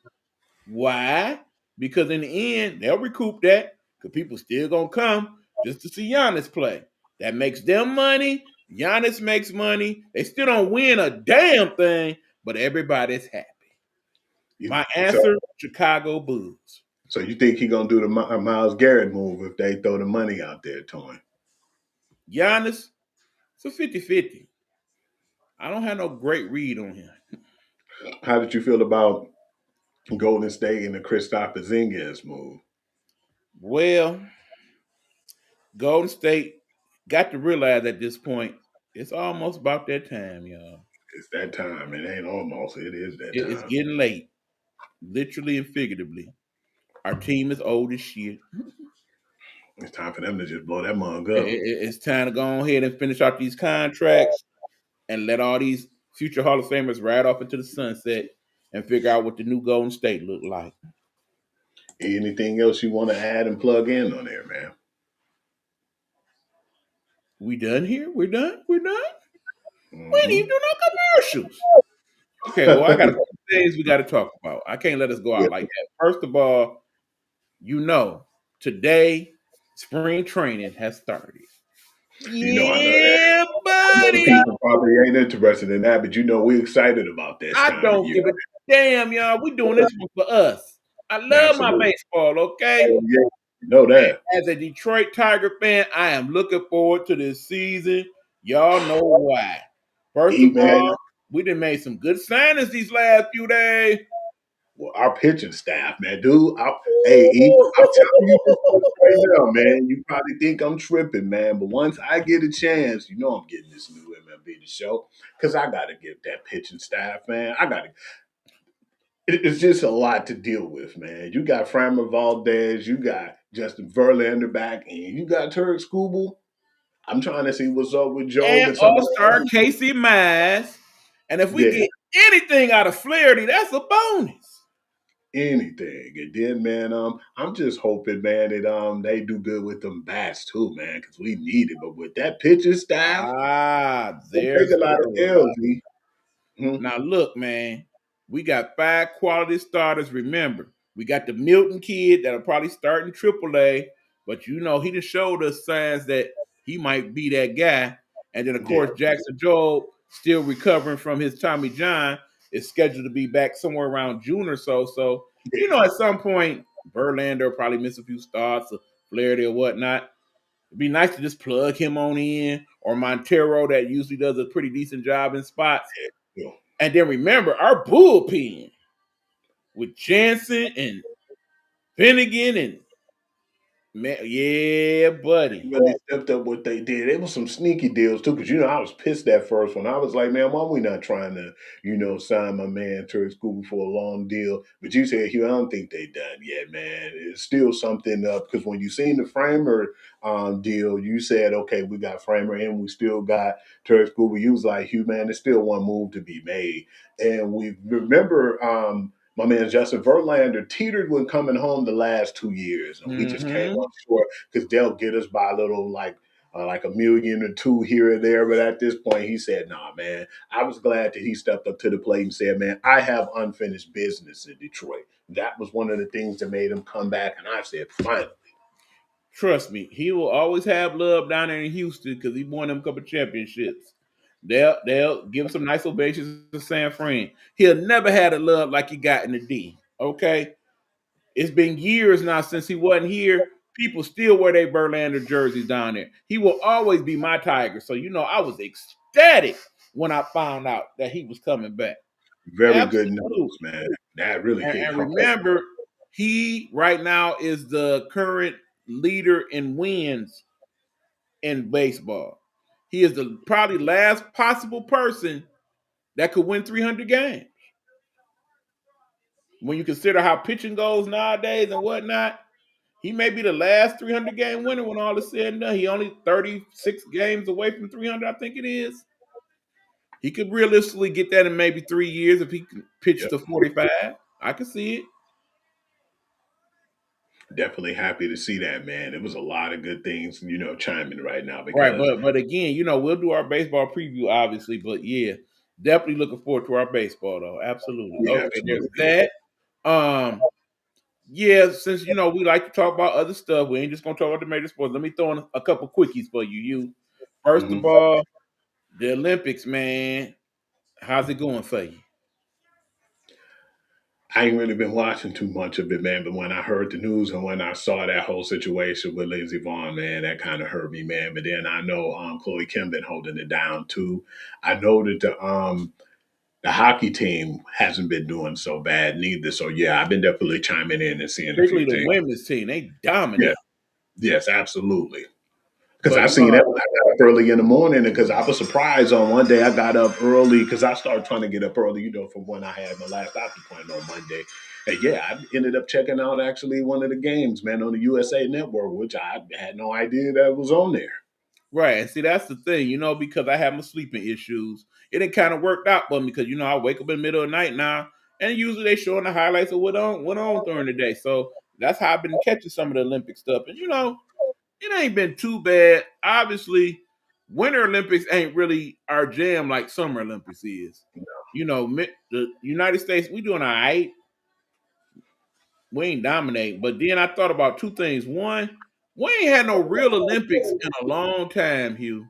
Why? Because in the end, they'll recoup that because people still gonna come just to see Giannis play. That makes them money. Giannis makes money. They still don't win a damn thing, but everybody's happy. My answer: Chicago Bulls. So you think he gonna do the Myles Garrett move if they throw the money out there to him? Giannis, it's a 50-50. I don't have no great read on him. How did you feel about Golden State and the Kristaps Porzingis move? Well, Golden State got to realize at this point it's almost about that time, y'all. It's that time. It ain't almost. It is that time. It's getting late, literally and figuratively. Our team is old as shit. It's time for them to just blow that mug up. It's time to go ahead and finish out these contracts and let all these future Hall of Famers ride off into the sunset and figure out what the new Golden State look like. Anything else you want to add and plug in on there, man? We done here? We're done? We're done? We ain't even do no commercials. Okay, well, I got a few things we got to talk about. I can't let us go out like that. First of all, today spring training has started. Yeah, buddy. People probably ain't interested in that, but we're excited about that. I don't give a damn, y'all. We doing this one for us. I love my baseball, okay? Yeah, you know that. As a Detroit Tiger fan, I am looking forward to this season. Y'all know why. First of all, we done made some good signings these last few days. Well, our pitching staff, man, dude. I'm telling you right now, man. You probably think I'm tripping, man, but once I get a chance, I'm getting this new MLB The Show because I got to get that pitching staff, man. It's just a lot to deal with, man. You got Framber Valdez, you got Justin Verlander back, and you got Turk Skubal. I'm trying to see what's up with Joe and All-Star Casey Mize. And if we get anything out of Flaherty, that's a bonus. Anything. And then, man, I'm just hoping, man, that they do good with them bats too, man, because we need it. But with that pitching staff, there's a lot of L's. Now look, man, we got 5 quality starters. Remember, we got the Milton kid that'll probably start in AAA, but he done showed us signs that he might be that guy. And then, of course, Jackson Jobe, still recovering from his Tommy John, is scheduled to be back somewhere around June or so. So, at some point, Verlander will probably miss a few starts or Flaherty or whatnot. It'd be nice to just plug him on in, or Montero that usually does a pretty decent job in spots. Yeah. And then remember, our bullpen with Jansen and Finnegan and yeah, buddy. Really stepped up what they did. It was some sneaky deals too, because I was pissed that first one. I was like, man, why are we not trying to, sign my man Turk Skubal for a long deal? But you said, Hugh, I don't think they done yet, man. It's still something up because when you seen the Framer deal, you said, okay, we got Framer and we still got Turk Skubal. You was like, Hugh, man, there's still one move to be made, and we remember. My man Justin Verlander teetered when coming home the last 2 years, and we just came up short because they'll get us by a little, like $1 million or $2 million here or there. But at this point, he said, "Nah, man." I was glad that he stepped up to the plate and said, "Man, I have unfinished business in Detroit." That was one of the things that made him come back, and I said, "Finally." Trust me, he will always have love down there in Houston because he won them a couple championships. They'll give him some nice ovations to San Fran. He'll never had a love like he got in the D. Okay, it's been years now since he wasn't here. People still wear their Verlander jerseys down there. He will always be my Tiger. So I was ecstatic when I found out that he was coming back. Very good news, man. That really hit. And remember, he right now is the current leader in wins in baseball. He is the probably last possible person that could win 300 games. When you consider how pitching goes nowadays and whatnot, he may be the last 300-game winner when all is said and done. He only 36 games away from 300, I think it is. He could realistically get that in maybe 3 years if he can pitch to 45. I can see it. Definitely happy to see that, man. It was a lot of good things, chiming right now Right, because but again, we'll do our baseball preview, obviously, but yeah, definitely looking forward to our baseball though. Absolutely. yeah, Okay, there's absolutely. that. Um, yeah, since we like to talk about other stuff, we ain't just gonna talk about the major sports. Let me throw in a couple quickies for you. First of Mhm. all, the Olympics, man. How's it going for you? I ain't really been watching too much of it, man. But when I heard the news and when I saw that whole situation with Lindsey Vonn, man, that kind of hurt me, man. But then I know Chloe Kim been holding it down too. I know that the hockey team hasn't been doing so bad neither. So yeah, I've been definitely chiming in and seeing a few Particularly the things. women's team, they Yeah, dominate. yes, absolutely. Because But I no, seen that when I got up early in the morning, and because I was surprised on one day I got up early because I started trying to get up early, from when I had my last doctor appointment on Monday. And yeah, I ended up checking out actually one of the games, man, on the USA Network, which I had no idea that was on there. right, and see that's the thing, because I have my sleeping issues. It kind of worked out for me because I wake up in the middle of the night now, and usually they showing the highlights of what on during the day. So that's how I've been catching some of the Olympic stuff, and it ain't been too bad. Obviously, Winter Olympics ain't really our jam like Summer Olympics is. The United States, we doing all right. We ain't dominating. But then I thought about two things. One, we ain't had no real Olympics in a long time, Hugh.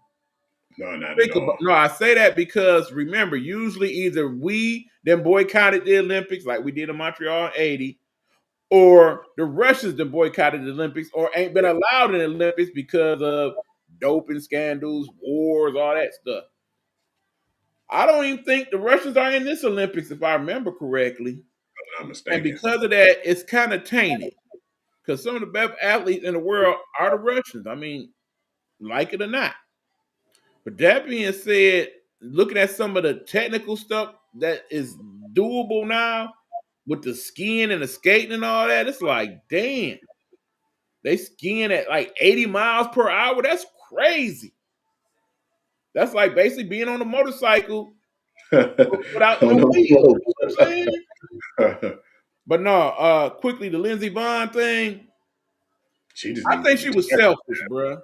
No, not at all. No, I say that because remember, usually either we then boycotted the Olympics like we did in Montreal in 80, or the Russians then boycotted the Olympics or ain't been allowed in the Olympics because of doping scandals, wars, all that stuff. I don't even think the Russians are in this Olympics, if I remember correctly. I'm not And mistaken. because of that, it's kind of tainted. Because some of the best athletes in the world are the Russians. I mean, like it or not. But that being said, looking at some of the technical stuff that is doable now with the skiing and the skating and all that, it's like, damn, they skiing at like 80 miles per hour. That's crazy. That's like basically being on a motorcycle without On no those wheels. You know what I'm saying? slopes. But no, quickly, the Lindsey Vonn thing, She just I needs to think she was retire. selfish, bruh.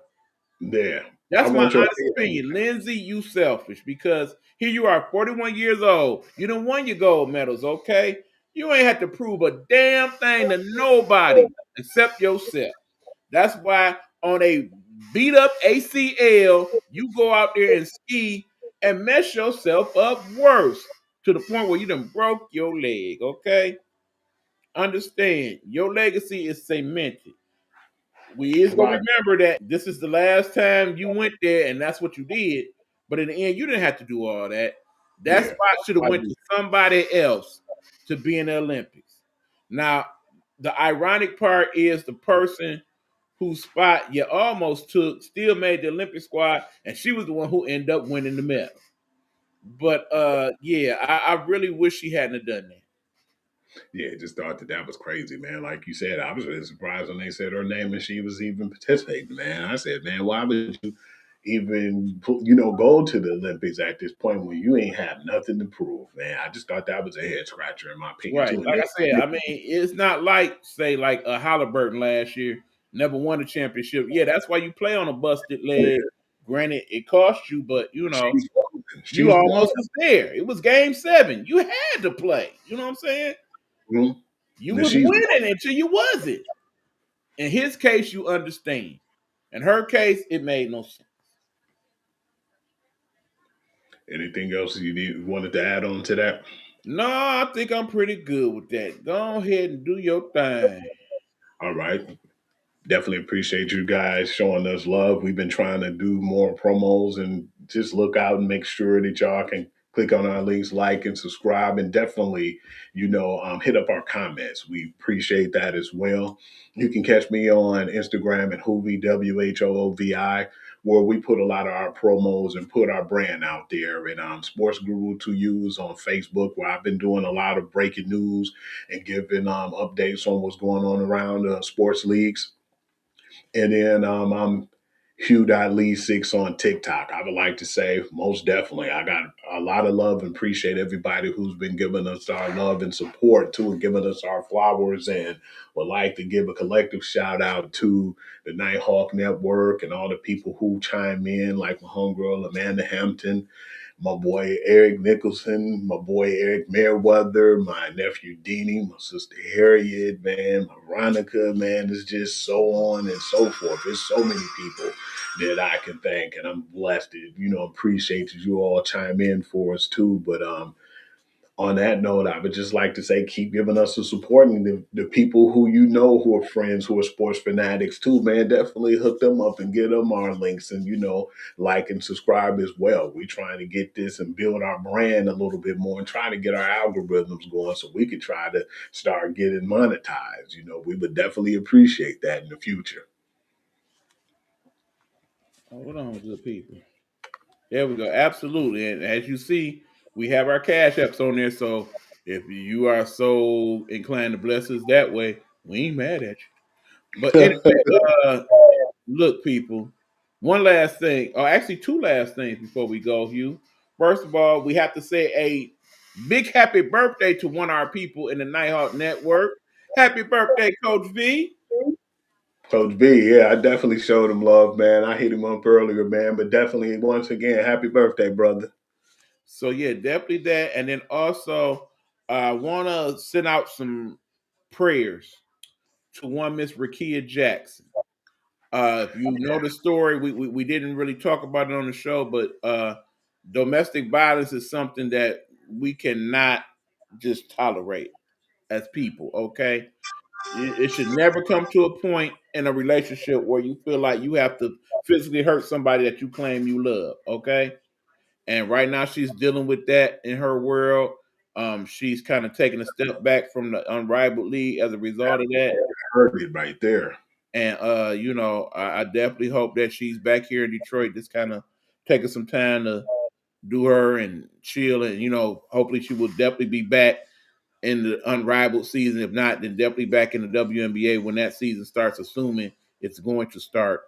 There. I That's my want your honest opinion. Lindsay, you selfish because here you are, 41 years old. You done won your gold medals, okay? You ain't had to prove a damn thing to nobody except yourself. That's why on a beat up ACL, you go out there and ski and mess yourself up worse to the point where you done broke your leg, okay? Understand, your legacy is cemented. We is gonna Right. remember that this is the last time you went there, and that's what you did. But in the end, you didn't have to do all that. That Yeah. spot should have went to somebody else to be in the Olympics. Now, the ironic part is the person whose spot you almost took still made the Olympic squad, and she was the one who ended up winning the medal. But yeah, I really wish she hadn't have done that. Yeah, just thought that was crazy, man. Like you said, I was really surprised when they said her name and she was even participating, man. I said, man, why would you even, go to the Olympics at this point when you ain't have nothing to prove, man? I just thought that was a head scratcher in my opinion, Right. too. And Like I said, I mean, it's not like, say, like a Halliburton last year, never won a championship. Yeah, that's why you play on a busted leg. Granted, it cost you, but she's golden. you She's almost golden. was there. It was game 7. You had to play. You know what I'm saying? Mhm. You And was she's winning until you wasn't. In his case, you understand. In her case, it made no sense. anything else wanted to add on to that? No, I think I'm pretty good with that. Go ahead and do your thing. All right. Definitely appreciate you guys showing us love. We've been trying to do more promos and just look out and make sure that y'all can click on our links, like and subscribe, and definitely, hit up our comments. We appreciate that as well. You can catch me on Instagram at Hoovy, WHOOVI, where we put a lot of our promos and put our brand out there. And Sports Guru to Use on Facebook, where I've been doing a lot of breaking news and giving updates on what's going on around sports leagues. And then I'm Hugh.Lee6 on TikTok. I would like to say most definitely. I got a lot of love and appreciate everybody who's been giving us our love and support too, and giving us our flowers, and would like to give a collective shout out to the Nighthawk Network and all the people who chime in, like my homegirl Amanda Hampton, my boy Eric Nicholson, my boy Eric Merriweather, my nephew Deanie, my sister Harriet, man, my Veronica, man. It's just so on and so forth. There's so many people that I can thank, and I'm blessed to, appreciate that you all chime in for us too. But on that note, I would just like to say, keep giving us the support, and the people who who are friends, who are sports fanatics too, man, definitely hook them up and get them our links, and like and subscribe as well. We're trying to get this and build our brand a little bit more, and trying to get our algorithms going so we could try to start getting monetized. We would definitely appreciate that in the future. Hold on, good people. There we go. Absolutely. And as you see, we have our cash apps on there. So if you are so inclined to bless us that way, we ain't mad at you. But anyway, look, people, one last thing, or actually two last things before we go, Hugh. First of all, we have to say a big happy birthday to one of our people in the Nighthawk Network. Happy birthday, Coach V. Coach B, yeah, I definitely showed him love, man. I hit him up earlier, man, but definitely once again, happy birthday, brother. So yeah, definitely that. And then also I want to send out some prayers to one Miss Rakia Jackson. If you know the story, we didn't really talk about it on the show, but domestic violence is something that we cannot just tolerate as people, okay? It should never come to a point in a relationship where you feel like you have to physically hurt somebody that you claim you love, okay? And right now she's dealing with that in her world. She's kind of taking a step back from the Unrivaled League as a result of that. Heard it right there. And I definitely hope that she's back here in Detroit, just kind of taking some time to do her and chill, and hopefully she will definitely be back in the Unrivaled season. If not, then definitely back in the WNBA when that season starts, assuming it's going to start.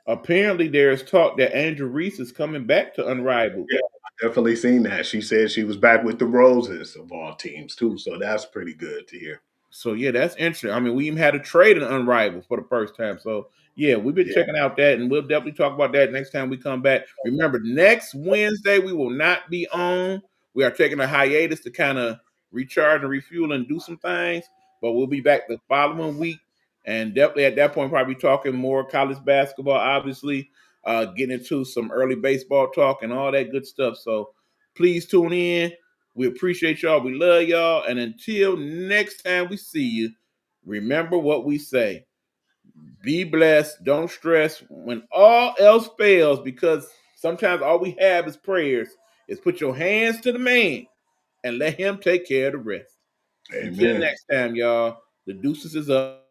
Apparently there's talk that Angel Reese is coming back to Unrivaled. Yeah, I definitely seen that. She said she was back with the Roses of all teams too, so that's pretty good to hear. So yeah, that's interesting. I mean, we even had a trade in Unrivaled for the first time. So yeah, we've been checking out that, and we'll definitely talk about that next time we come back. Remember, next Wednesday we will not be on. We are taking a hiatus to kind of recharge and refuel and do some things, but we'll be back the following week, and definitely at that point probably talking more college basketball, obviously, getting into some early baseball talk and all that good stuff. So please tune in. We appreciate y'all. We love y'all. And until next time we see you, remember what we say. Be blessed. Don't stress when all else fails, because sometimes all we have is prayers. Is put your hands to the man and let him take care of the rest. Amen. Until next time, y'all, the deuces is up.